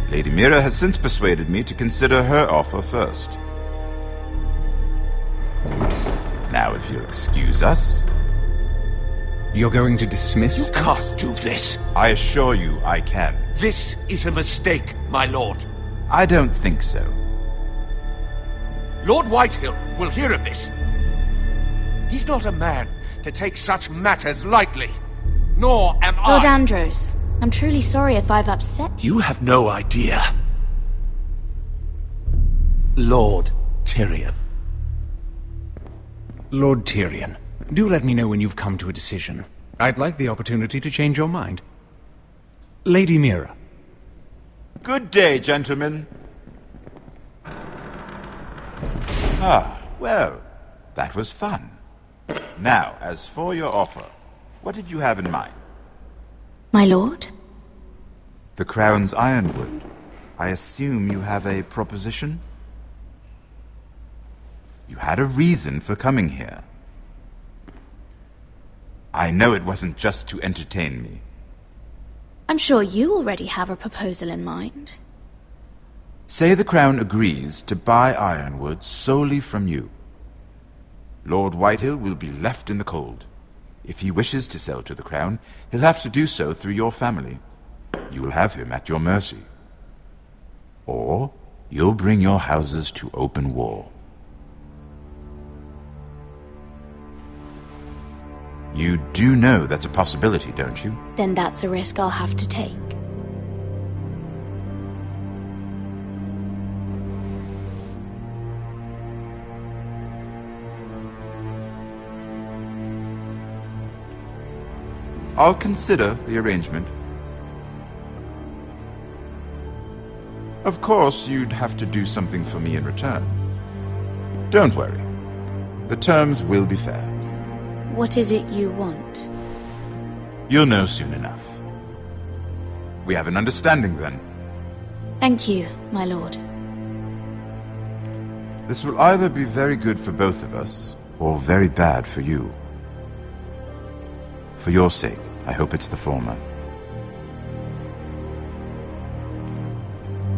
Lady Mira has since persuaded me to consider her offer first. Now, if you'll excuse us... You're going to dismiss You can't do this. I assure you I can. This is a mistake, my lord. I don't think so. Lord Whitehill will hear of this. He's not a man to take such matters lightly. Nor am I. Lord Andros, I'm truly sorry if I've upset you. You have no idea. Lord Tyrion. Lord Tyrion, do let me know when you've come to a decision. I'd like the opportunity to change your mind. Lady Mira. Good day, gentlemen. Ah, well, that was fun. Now, as for your offer, what did you have in mind? My lord? The Crown's Ironwood. I assume you have a proposition? You had a reason for coming here. I know it wasn't just to entertain me. I'm sure you already have a proposal in mind. Say the Crown agrees to buy Ironwood solely from you. Lord Whitehill will be left in the cold. If he wishes to sell to the Crown, he'll have to do so through your family. You will have him at your mercy. Or you'll bring your houses to open war. You do know that's a possibility, don't you? Then that's a risk I'll have to take. I'll consider the arrangement. Of course, you'd have to do something for me in return. Don't worry. The terms will be fair. What is it you want? You'll know soon enough. We have an understanding, then. Thank you, my lord. This will either be very good for both of us, or very bad for you. For your sake, I hope it's the former.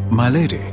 My lady.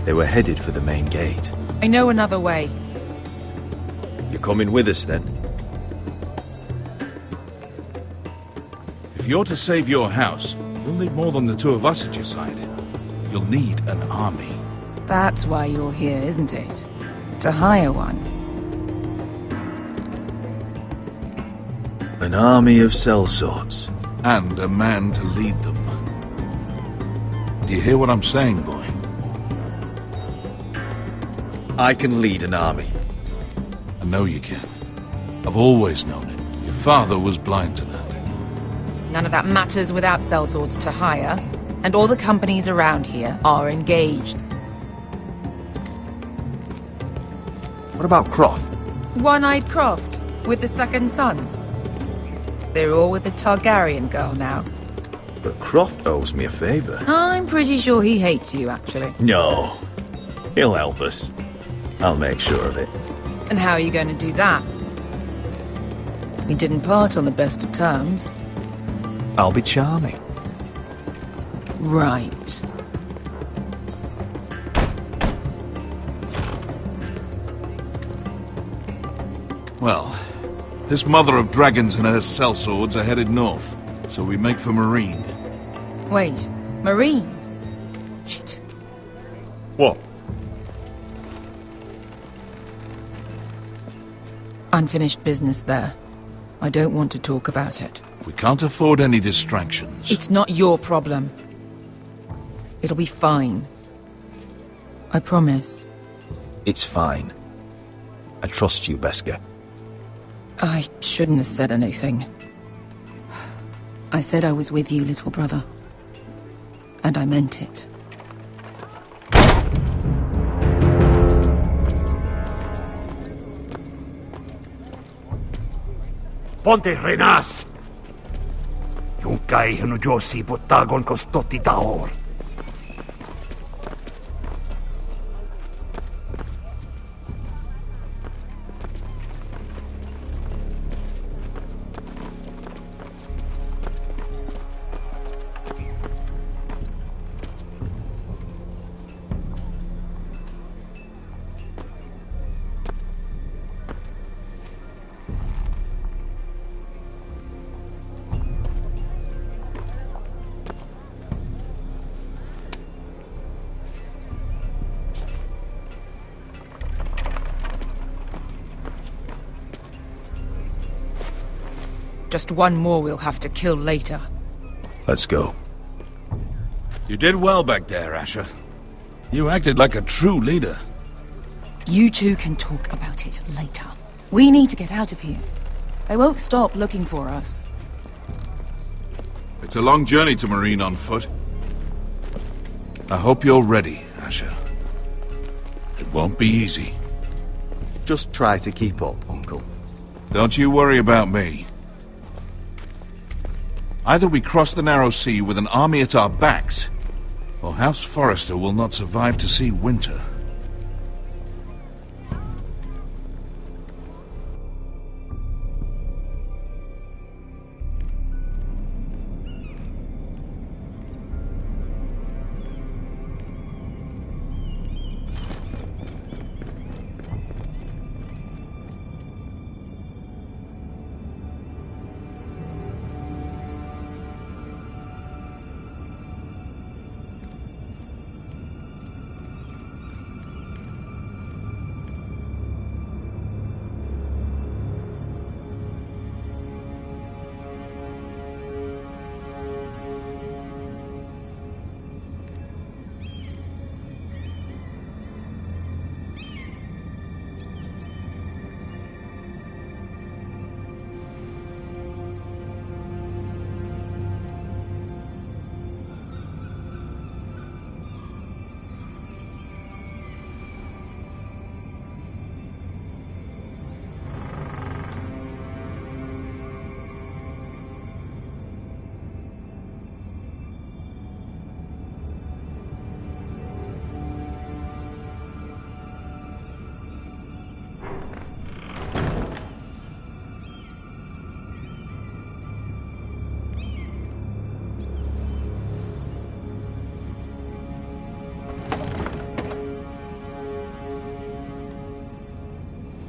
They were headed for the main gate. I know another way. You're coming with us, then? If you're to save your house, you'll need more than the two of us at your side. You'll need an army. That's why you're here, isn't it? To hire one. An army of sellswords. And a man to lead them. Do you hear what I'm saying, boy? I can lead an army. I know you can. I've always known it. Your father was blind to that. None of that matters without sellswords to hire, and all the companies around here are engaged. What about Croft? One-eyed Croft. With the second sons? They're all with the Targaryen girl now. But Croft owes me a favour. I'm pretty sure he hates you, actually. No. He'll help us. I'll make sure of it. And how are you going to do that? We didn't part on the best of terms. I'll be charming. Right. Well, this mother of dragons and her sellswords are headed north, so we make for Marine. Wait, Marine? Shit. What? Unfinished business there. I don't want to talk about it. We can't afford any distractions. It's not your problem. It'll be fine. I promise. It's fine. I trust you, Beskar. I shouldn't have said anything. I said I was with you, little brother. And I meant it. Ponte renas! Yung kay hanu Josi botagon kostoti daor. Just one more we'll have to kill later. Let's go. You did well back there, Asher. You acted like a true leader. You two can talk about it later. We need to get out of here. They won't stop looking for us. It's a long journey to Marine on foot. I hope you're ready, Asher. It won't be easy. Just try to keep up, Uncle. Don't you worry about me. Either we cross the narrow sea with an army at our backs, or House Forrester will not survive to see winter.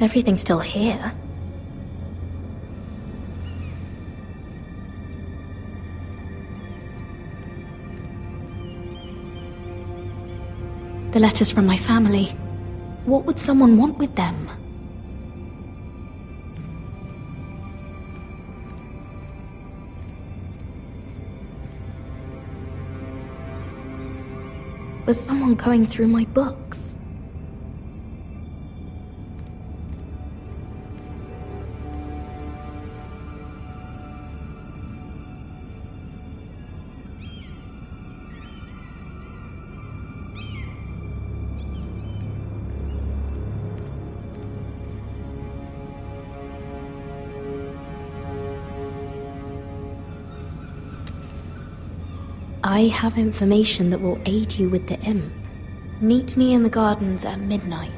Everything's still here. The letters from my family. What would someone want with them? Was someone going through my books? I have information that will aid you with the imp. Meet me in the gardens at midnight.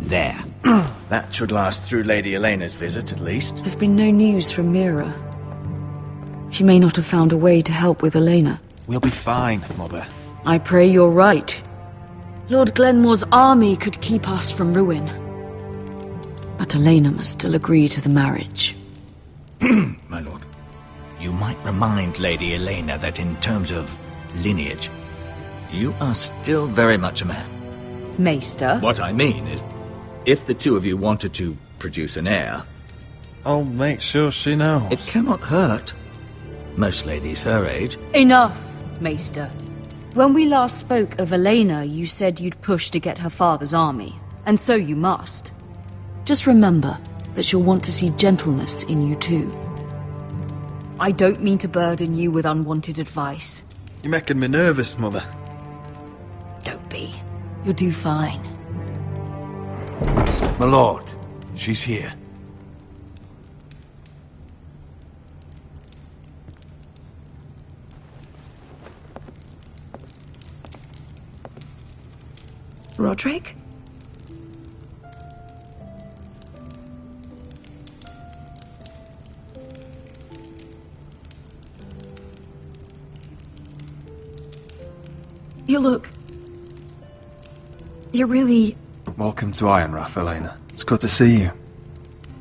There. That should last through Lady Elena's visit, at least. There's been no news from Mira. She may not have found a way to help with Elena. We'll be fine, Mother. I pray you're right. Lord Glenmore's army could keep us from ruin. But Elena must still agree to the marriage. My lord, you might remind Lady Elena that in terms of lineage, you are still very much a man. Maester? What I mean is, if the two of you wanted to produce an heir... I'll make sure she knows. It cannot hurt. Most ladies her age. Enough, Maester. When we last spoke of Elena, you said you'd push to get her father's army. And so you must. Just remember that she'll want to see gentleness in you too. I don't mean to burden you with unwanted advice. You're making me nervous, Mother. Don't be. You'll do fine. My lord, she's here. Roderick? You look... You're really... Welcome to Ironrath, Elena. It's good to see you.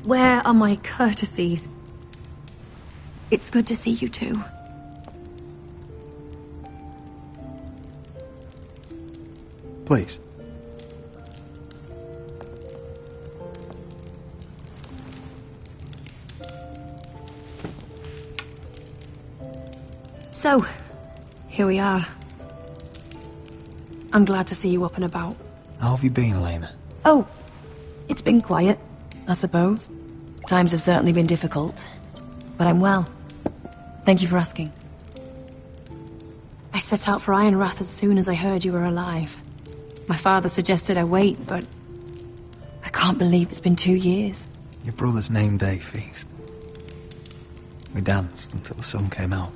Where are my courtesies? It's good to see you too. Please. So, here we are. I'm glad to see you up and about. How have you been, Elena? Oh, it's been quiet, I suppose. Times have certainly been difficult, but I'm well. Thank you for asking. I set out for Ironrath as soon as I heard you were alive. My father suggested I wait, but I can't believe it's been 2 years. Your brother's name day feast. We danced until the sun came out.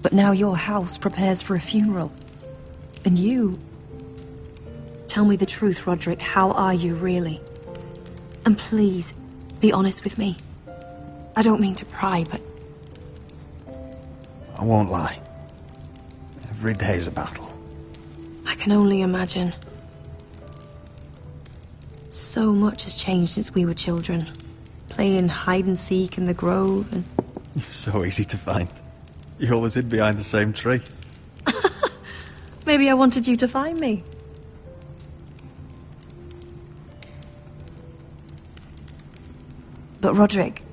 But now your house prepares for a funeral. And you... Tell me the truth, Roderick. How are you, really? And please, be honest with me. I don't mean to pry, but... I won't lie. Every day's a battle. I can only imagine. So much has changed since we were children. Playing hide-and-seek in the grove and... You're so easy to find. You always hid behind the same tree. Maybe I wanted you to find me. But Roderick...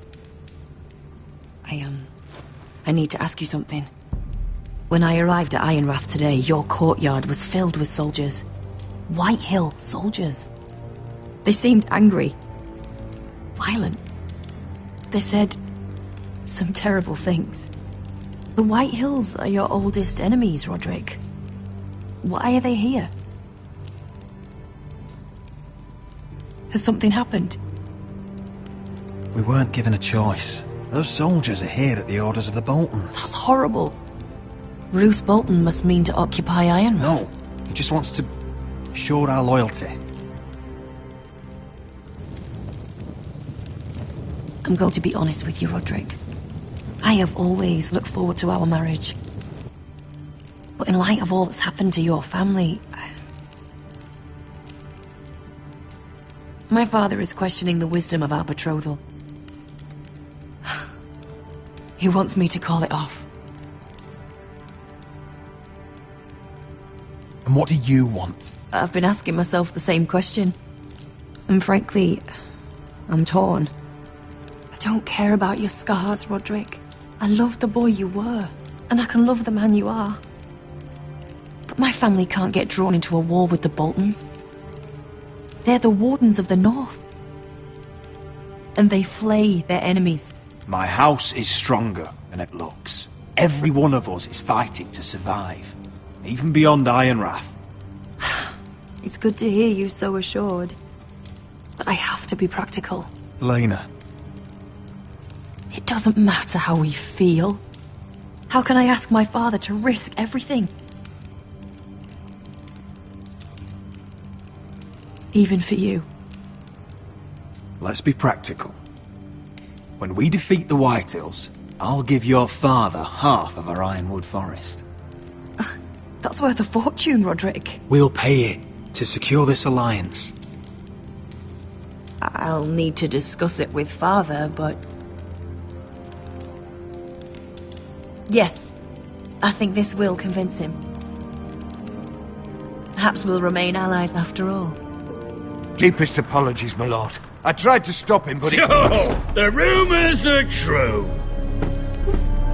I need to ask you something. When I arrived at Ironrath today, your courtyard was filled with soldiers. White Hill soldiers. They seemed angry. Violent. They said some terrible things. The White Hills are your oldest enemies, Roderick. Why are they here? Has something happened? We weren't given a choice. Those soldiers are here at the orders of the Boltons. That's horrible. Roose Bolton must mean to occupy Ironrath. No, he just wants to assure our loyalty. I'm going to be honest with you, Roderick. I have always looked forward to our marriage. But in light of all that's happened to your family... My father is questioning the wisdom of our betrothal. He wants me to call it off. And what do you want? I've been asking myself the same question. And frankly, I'm torn. I don't care about your scars, Roderick. I love the boy you were, and I can love the man you are. But my family can't get drawn into a war with the Boltons. They're the Wardens of the North. And they flay their enemies. My house is stronger than it looks. Every one of us is fighting to survive, even beyond Ironrath. It's good to hear you so assured. But I have to be practical. Elena. It doesn't matter how we feel. How can I ask my father to risk everything? Even for you. Let's be practical. When we defeat the Whitehills, I'll give your father half of our Ironwood forest. That's worth a fortune, Roderick. We'll pay it to secure this alliance. I'll need to discuss it with father, but... Yes, I think this will convince him. Perhaps we'll remain allies after all. Deepest apologies, my lord. I tried to stop him, but So, the rumors are true.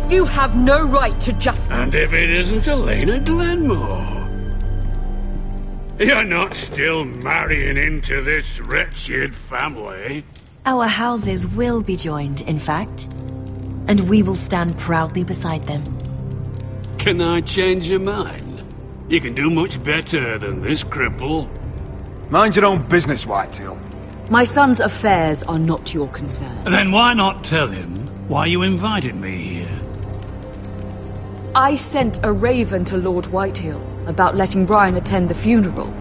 You have no right to just... And if it isn't Elena Glenmore? You're not still marrying into this wretched family? Our houses will be joined, in fact. And we will stand proudly beside them. Can I change your mind? You can do much better than this cripple. Mind your own business, Whitetail. My son's affairs are not your concern. Then why not tell him why you invited me here? I sent a raven to Lord Whitehill about letting Brian attend the funeral,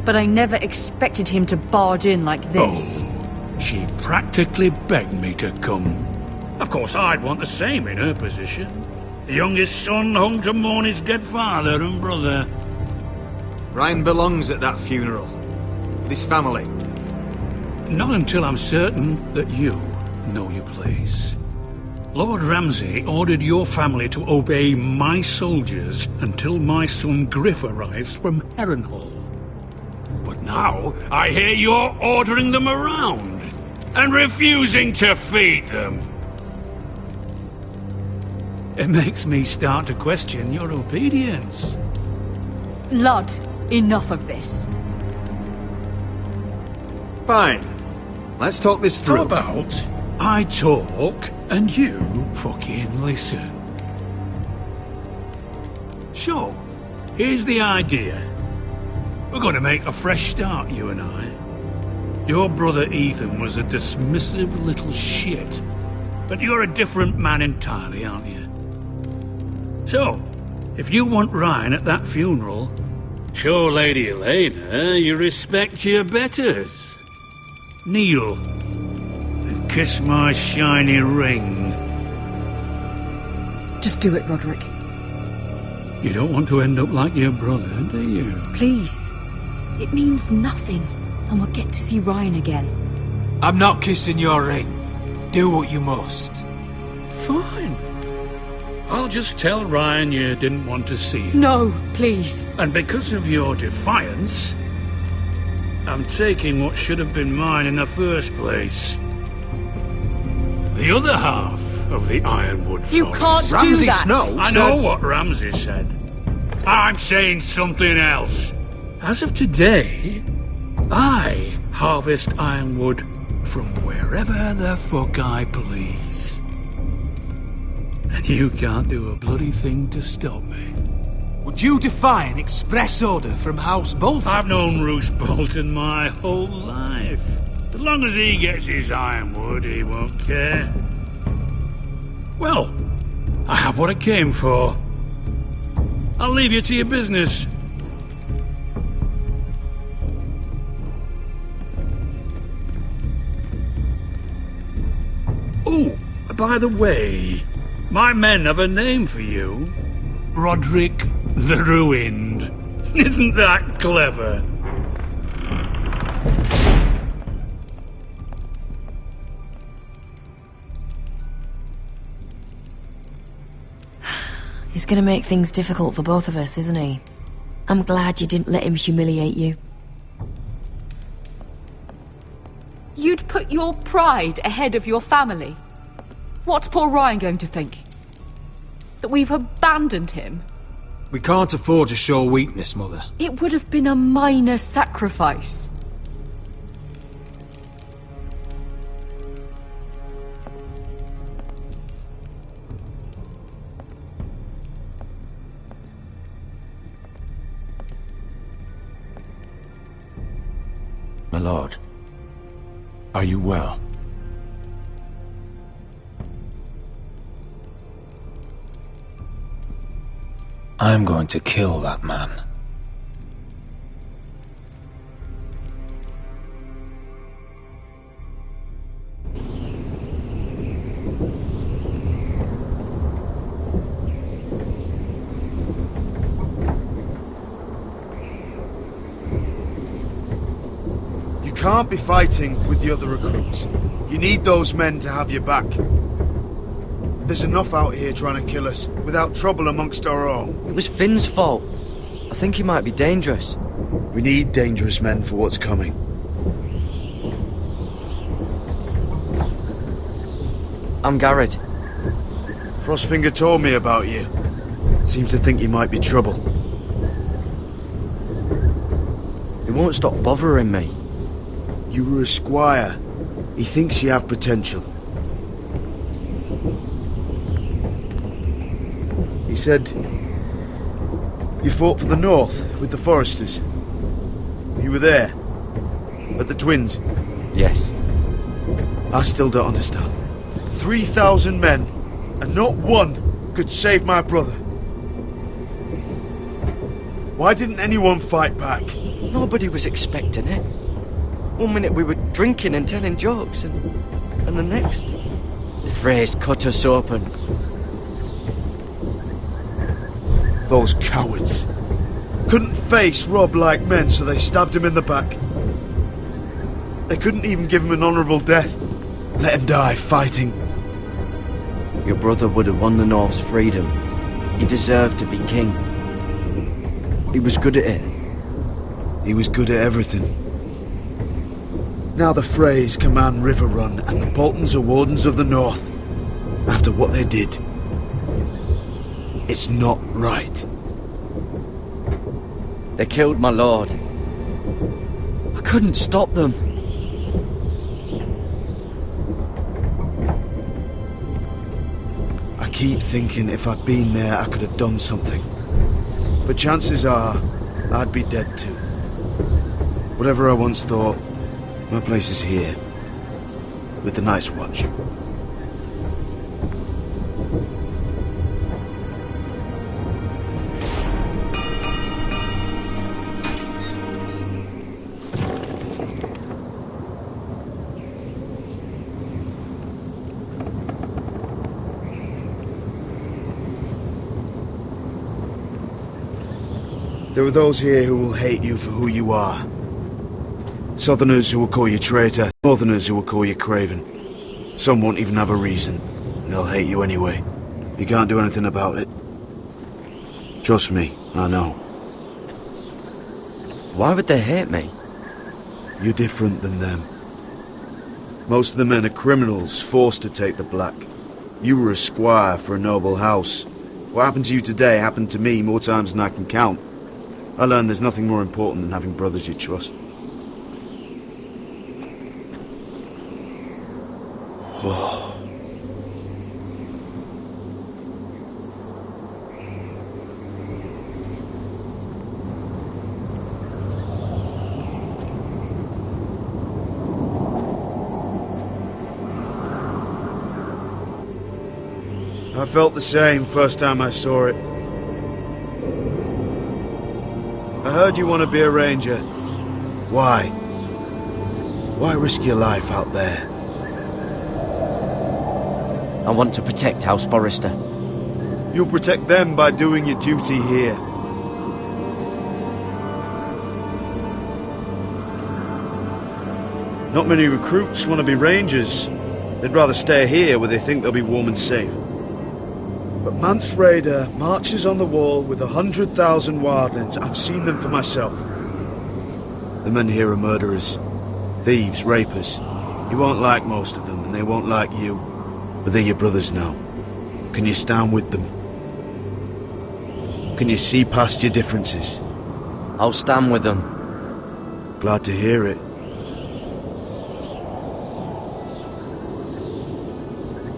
but I never expected him to barge in like this. Oh, she practically begged me to come. Of course, I'd want the same in her position. The youngest son home to mourn his dead father and brother. Ryan belongs at that funeral. With his family. Not until I'm certain that you know your place. Lord Ramsay ordered your family to obey my soldiers until my son Griff arrives from Harrenhal. But now I hear you're ordering them around and refusing to feed them. It makes me start to question your obedience. Lud, enough of this. Fine. Let's talk this through. How about I talk and you fucking listen? So, here's the idea. We're going to make a fresh start, you and I. Your brother Ethan was a dismissive little shit. But you're a different man entirely, aren't you? So, if you want Ryan at that funeral, show Lady Elena you respect your betters. Kneel and kiss my shiny ring. Just do it, Roderick. You don't want to end up like your brother, do you? Please. It means nothing, and we'll get to see Ryan again. I'm not kissing your ring. Do what you must. Fine. I'll just tell Ryan you didn't want to see him. No, please. And because of your defiance, I'm taking what should have been mine in the first place. The other half of the Ironwood Forest. You can't Ramsay do that! Snow I know what Ramsay said. I'm saying something else. As of today, I harvest Ironwood from wherever the fuck I please. And you can't do a bloody thing to stop me. Would you defy an express order from House Bolton? I've known Roose Bolton my whole life. As long as he gets his Ironwood, he won't care. Well, I have what I came for. I'll leave you to your business. Oh, by the way, my men have a name for you. Roderick the Ruined. Isn't that clever? He's gonna make things difficult for both of us, isn't he? I'm glad you didn't let him humiliate you. You'd put your pride ahead of your family. What's poor Ryan going to think? That we've abandoned him? We can't afford to show weakness, Mother. It would have been a minor sacrifice. My lord, are you well? I'm going to kill that man. You can't be fighting with the other recruits. You need those men to have your back. There's enough out here trying to kill us, without trouble amongst our own. It was Finn's fault. I think he might be dangerous. We need dangerous men for what's coming. I'm Garrett. Frostfinger told me about you. Seems to think you might be trouble. He won't stop bothering me. You were a squire. He thinks you have potential. He said you fought for the North with the Foresters. You were there, at the Twins. Yes. I still don't understand. 3,000 men, and not one could save my brother. Why didn't anyone fight back? Nobody was expecting it. One minute we were drinking and telling jokes, and the next, the Freys cut us open. Those cowards. Couldn't face Rob like men, so they stabbed him in the back. They couldn't even give him an honourable death. Let him die fighting. Your brother would have won the North's freedom. He deserved to be king. He was good at it. He was good at everything. Now the Freys command Riverrun, and the Boltons are Wardens of the North. After what they did. It's not right. They killed my lord. I couldn't stop them. I keep thinking if I'd been there, I could have done something. But chances are, I'd be dead too. Whatever I once thought, my place is here. With the Night's Watch. There are those here who will hate you for who you are. Southerners who will call you traitor, Northerners who will call you craven. Some won't even have a reason. They'll hate you anyway. You can't do anything about it. Trust me, I know. Why would they hate me? You're different than them. Most of the men are criminals, forced to take the black. You were a squire for a noble house. What happened to you today happened to me more times than I can count. I learned there's nothing more important than having brothers you trust. Whoa. I felt the same first time I saw it. I heard you want to be a ranger. Why? Why risk your life out there? I want to protect House Forrester. You'll protect them by doing your duty here. Not many recruits want to be rangers. They'd rather stay here where they think they'll be warm and safe. But Mance Rayder marches on the wall with 100,000 wildlings. I've seen them for myself. The men here are murderers. Thieves, rapers. You won't like most of them, and they won't like you. But they're your brothers now. Can you stand with them? Can you see past your differences? I'll stand with them. Glad to hear it.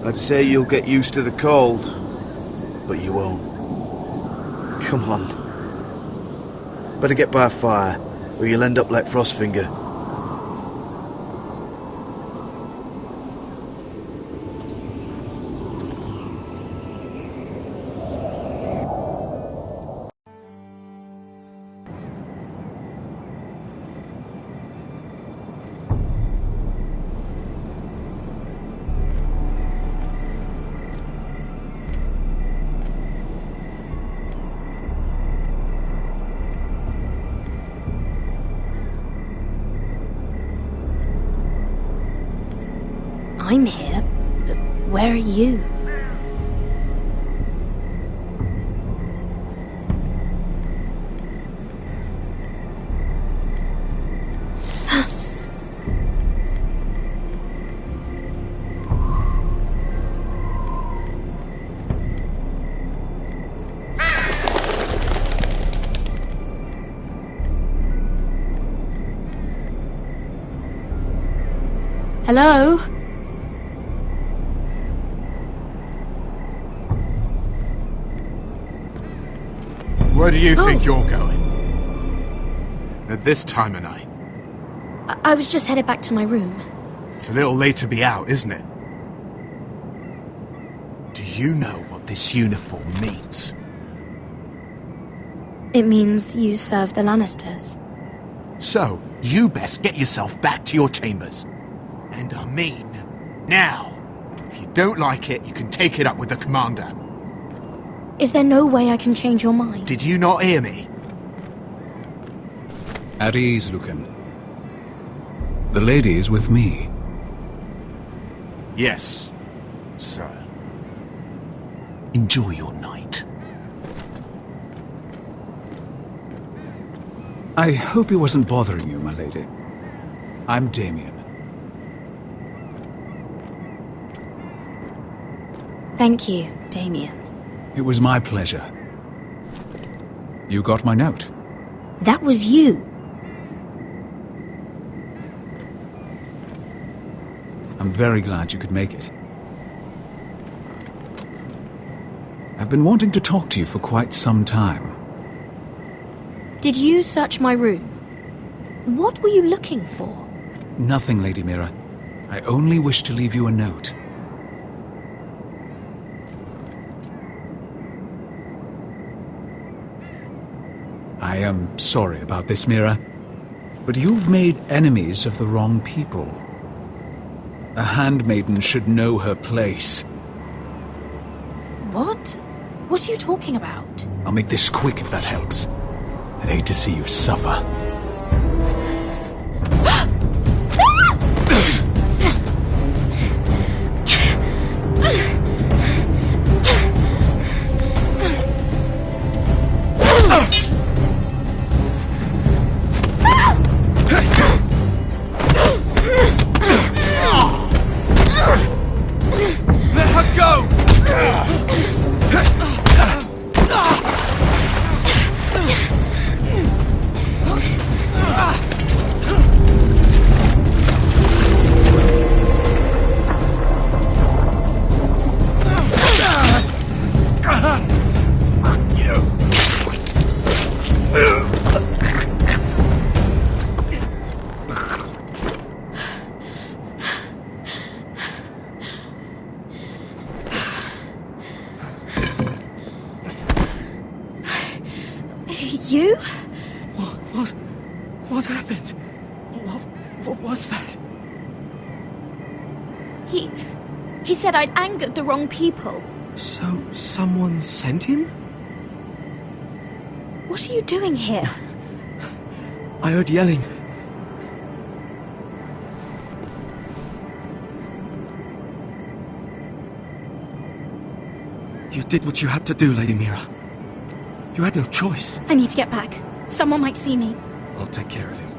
I'd say you'll get used to the cold, but you won't. Come on. Better get by a fire, or you'll end up like Frostfinger. I'm here, but where are you? Hello? Where do you think you're going? At this time of night? I was just headed back to my room. It's a little late to be out, isn't it? Do you know what this uniform means? It means you serve the Lannisters. So, you best get yourself back to your chambers. And I mean, now. If you don't like it, you can take it up with the commander. Is there no way I can change your mind? Did you not hear me? At ease, Lucan. The lady is with me. Yes, sir. Enjoy your night. I hope he wasn't bothering you, my lady. I'm Damien. Thank you, Damien. It was my pleasure. You got my note. That was you. I'm very glad you could make it. I've been wanting to talk to you for quite some time. Did you search my room? What were you looking for? Nothing, Lady Mira. I only wish to leave you a note. I am sorry about this, Mira, but you've made enemies of the wrong people. A handmaiden should know her place. What? What are you talking about? I'll make this quick if that helps. I'd hate to see you suffer. You? What happened? What was that? He said I'd angered the wrong people. So, someone sent him? What are you doing here? I heard yelling. You did what you had to do, Lady Mira. You had no choice. I need to get back. Someone might see me. I'll take care of him.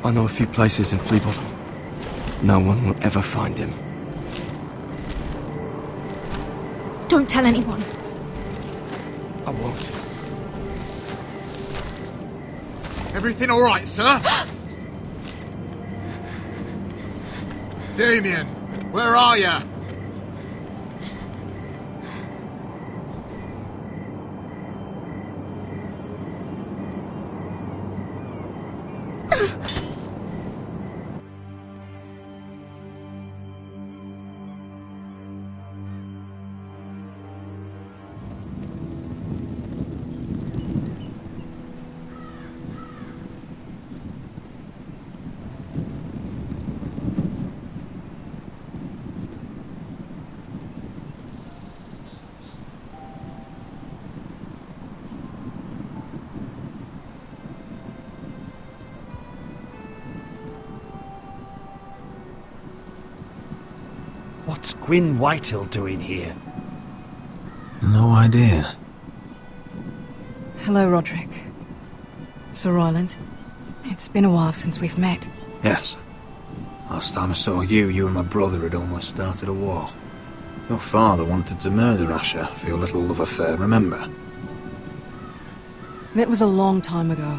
I know a few places in Fleabottom. No one will ever find him. Don't tell anyone. I won't. Everything all right, sir? Damien, where are you? What's Gwyn Whitehill doing here? No idea. Hello, Roderick. Sir Royland. It's been a while since we've met. Yes. Last time I saw you, you and my brother had almost started a war. Your father wanted to murder Asher for your little love affair, remember? That was a long time ago.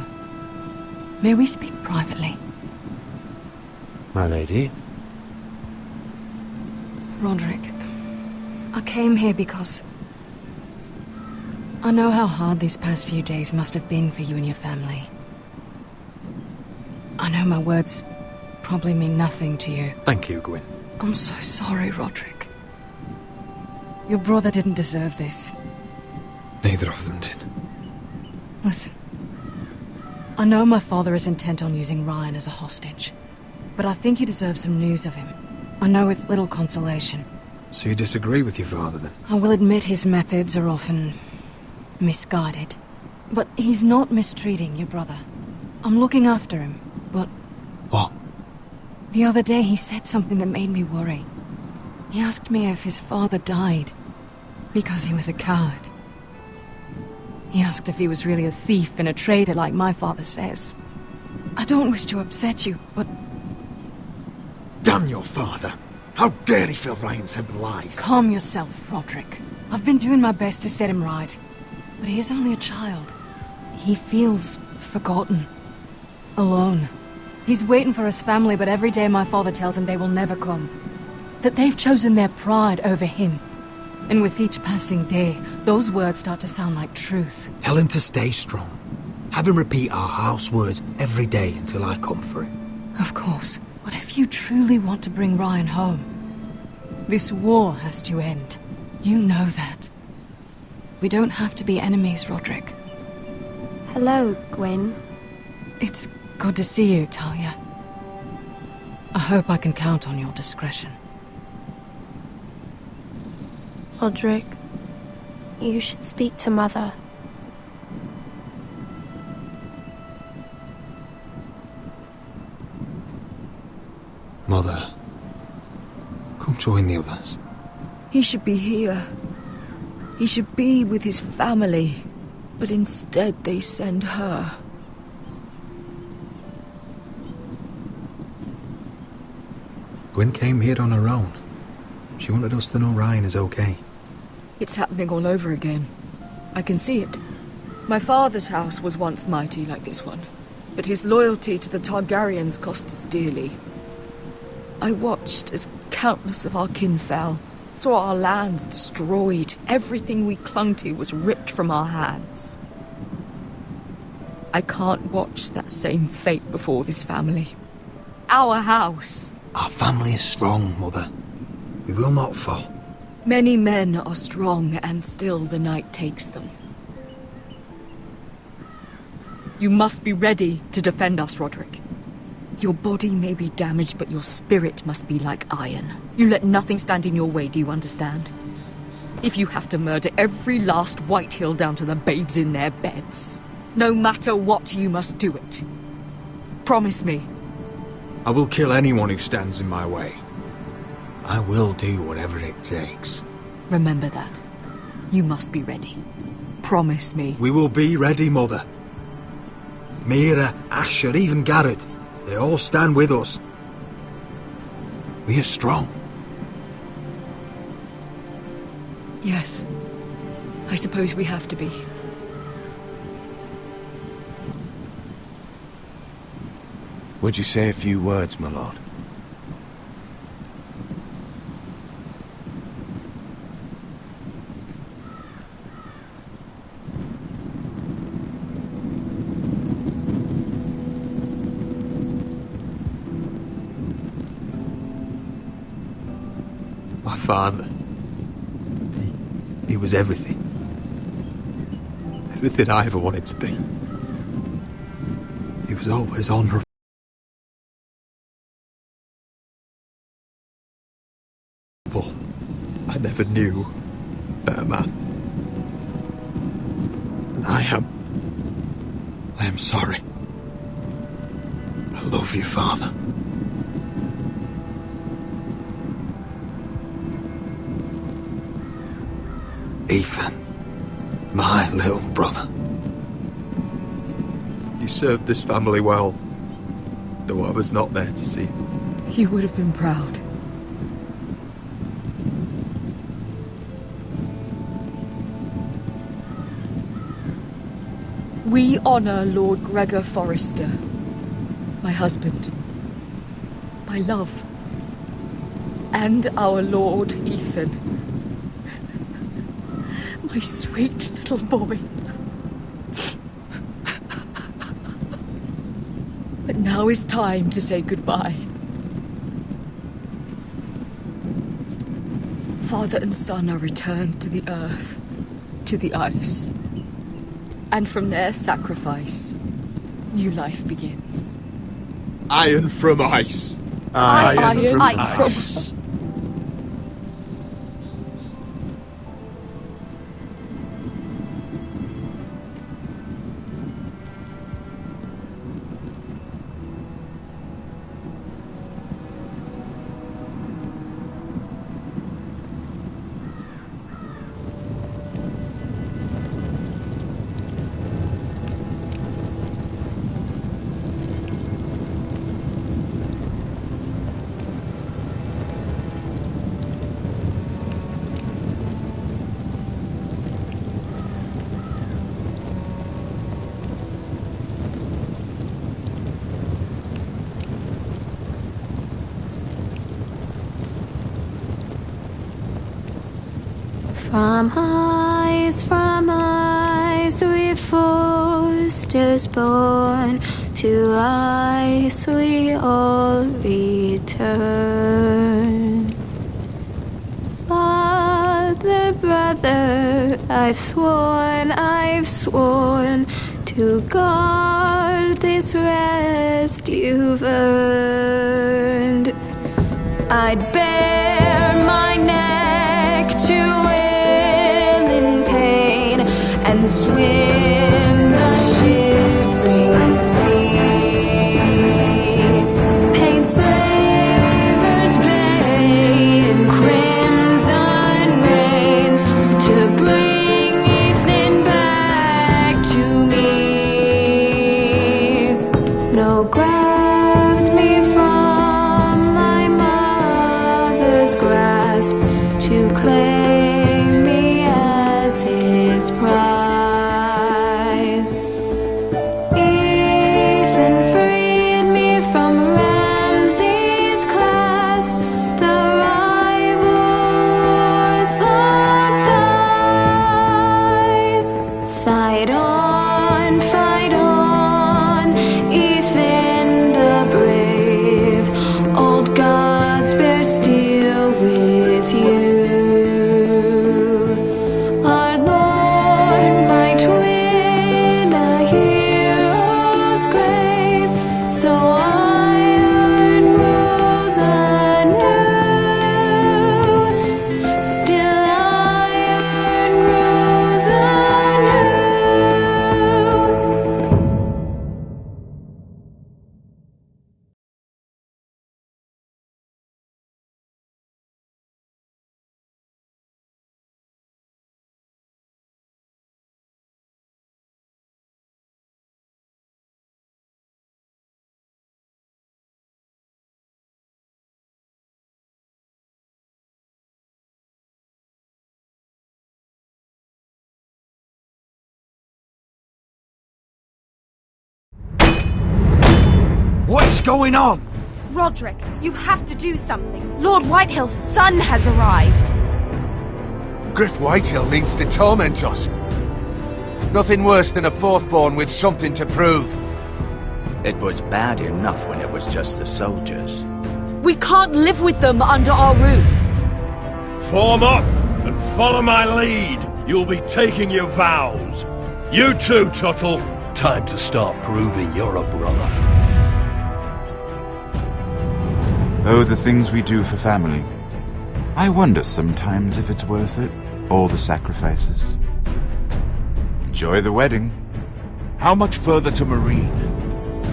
May we speak privately? My lady? Roderick, I came here because I know how hard these past few days must have been for you and your family. I know my words probably mean nothing to you. Thank you, Gwyn. I'm so sorry, Roderick. Your brother didn't deserve this. Neither of them did. Listen. I know my father is intent on using Ryan as a hostage, but I think you deserve some news of him. I know it's little consolation. So you disagree with your father, then? I will admit his methods are often misguided. But he's not mistreating your brother. I'm looking after him, but... What? The other day he said something that made me worry. He asked me if his father died because he was a coward. He asked if he was really a thief and a traitor like my father says. I don't wish to upset you, but... Damn your father! How dare he fill Ryan's head with lies? Calm yourself, Roderick. I've been doing my best to set him right. But he is only a child. He feels forgotten. Alone. He's waiting for his family, but every day my father tells him they will never come. That they've chosen their pride over him. And with each passing day, those words start to sound like truth. Tell him to stay strong. Have him repeat our house words every day until I come for him. Of course. But if you truly want to bring Ryan home, this war has to end. You know that. We don't have to be enemies, Roderick. Hello, Gwyn. It's good to see you, Talia. I hope I can count on your discretion. Roderick, you should speak to Mother. Mother, come join the others. He should be here. He should be with his family. But instead they send her. Gwyn came here on her own. She wanted us to know Ryan is okay. It's happening all over again. I can see it. My father's house was once mighty like this one, but his loyalty to the Targaryens cost us dearly. I watched as countless of our kin fell, saw our lands destroyed, everything we clung to was ripped from our hands. I can't watch that same fate before this family. Our house. Our family is strong, Mother. We will not fall. Many men are strong, and still the night takes them. You must be ready to defend us, Roderick. Your body may be damaged, but your spirit must be like iron. You let nothing stand in your way, do you understand? If you have to murder every last Whitehill down to the babes in their beds, no matter what, you must do it. Promise me. I will kill anyone who stands in my way. I will do whatever it takes. Remember that. You must be ready. Promise me. We will be ready, Mother. Mira, Asher, even Garrett. They all stand with us. We are strong. Yes. I suppose we have to be. Would you say a few words, my lord? My father. He was everything. Everything I ever wanted to be. He was always honourable. I never knew a better man. And I am sorry. I love you, Father. Ethan. My little brother. You served this family well, though I was not there to see. You would have been proud. We honor Lord Gregor Forrester, my husband, my love, and our Lord Ethan, my sweet little boy. But now is time to say goodbye. Father and son are returned to the earth, to the ice. And from their sacrifice, new life begins. Iron from ice. Iron from ice. From ice we Forsters born, to ice we all return. Father, brother, I've sworn to guard this rest you've earned. I'd bare my neck to and swim the shivering sea. Paint slavers bay in crimson rains to bring Ethan back to me. Snow grabbed me from my mother's grasp to claim me as his prize. Fight on, Ethan the brave. Old gods bear steel with you. Our Lord might win a hero's grave, so iron rose anew. Still iron rose anew. What is going on? Roderick, you have to do something. Lord Whitehill's son has arrived. Griff Whitehill means to torment us. Nothing worse than a fourthborn with something to prove. It was bad enough when it was just the soldiers. We can't live with them under our roof. Form up and follow my lead. You'll be taking your vows. You too, Tuttle. Time to start proving you're a brother. Oh, the things we do for family. I wonder sometimes if it's worth it, all the sacrifices. Enjoy the wedding. How much further to Marine?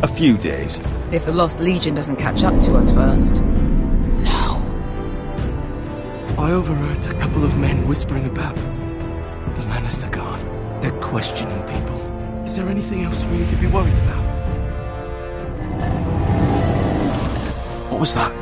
A few days. If the Lost Legion doesn't catch up to us first. I overheard a couple of men whispering about Honest to God, they're questioning people. Is there anything else really to be worried about? What was that?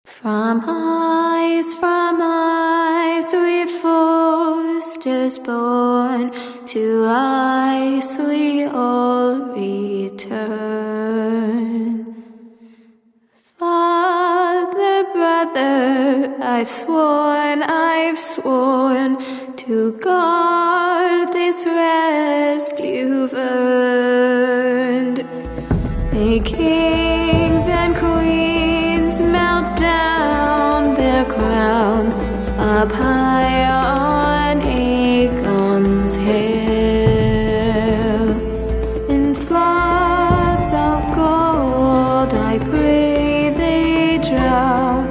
From ice we foresters born, to ice we all return. Father, brother, I've sworn to guard this rest you've earned. May kings and queens melt down their crowns up high on Aegon's hill. In floods of gold I pray they drown,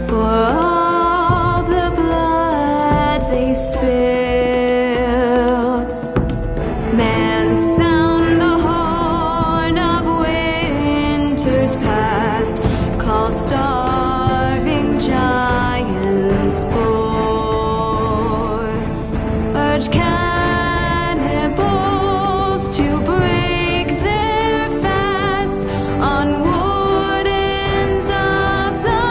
for all the blood they spill. Man, sound the horn of winter's past, call starving giants forth, urge cannibals to break their fast on wardens of the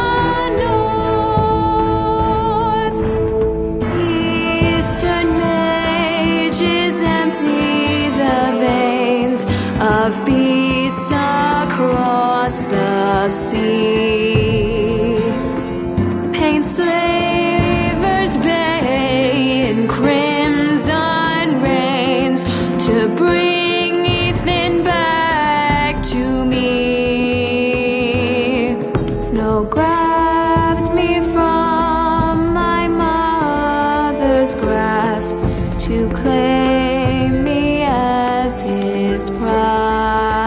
north. Eastern mages empty the veins of beasts across the sea. Paint slavers bay in crimson rains to bring Ethan back to me. Snow grabbed me from my mother's grasp to claim me as his pride.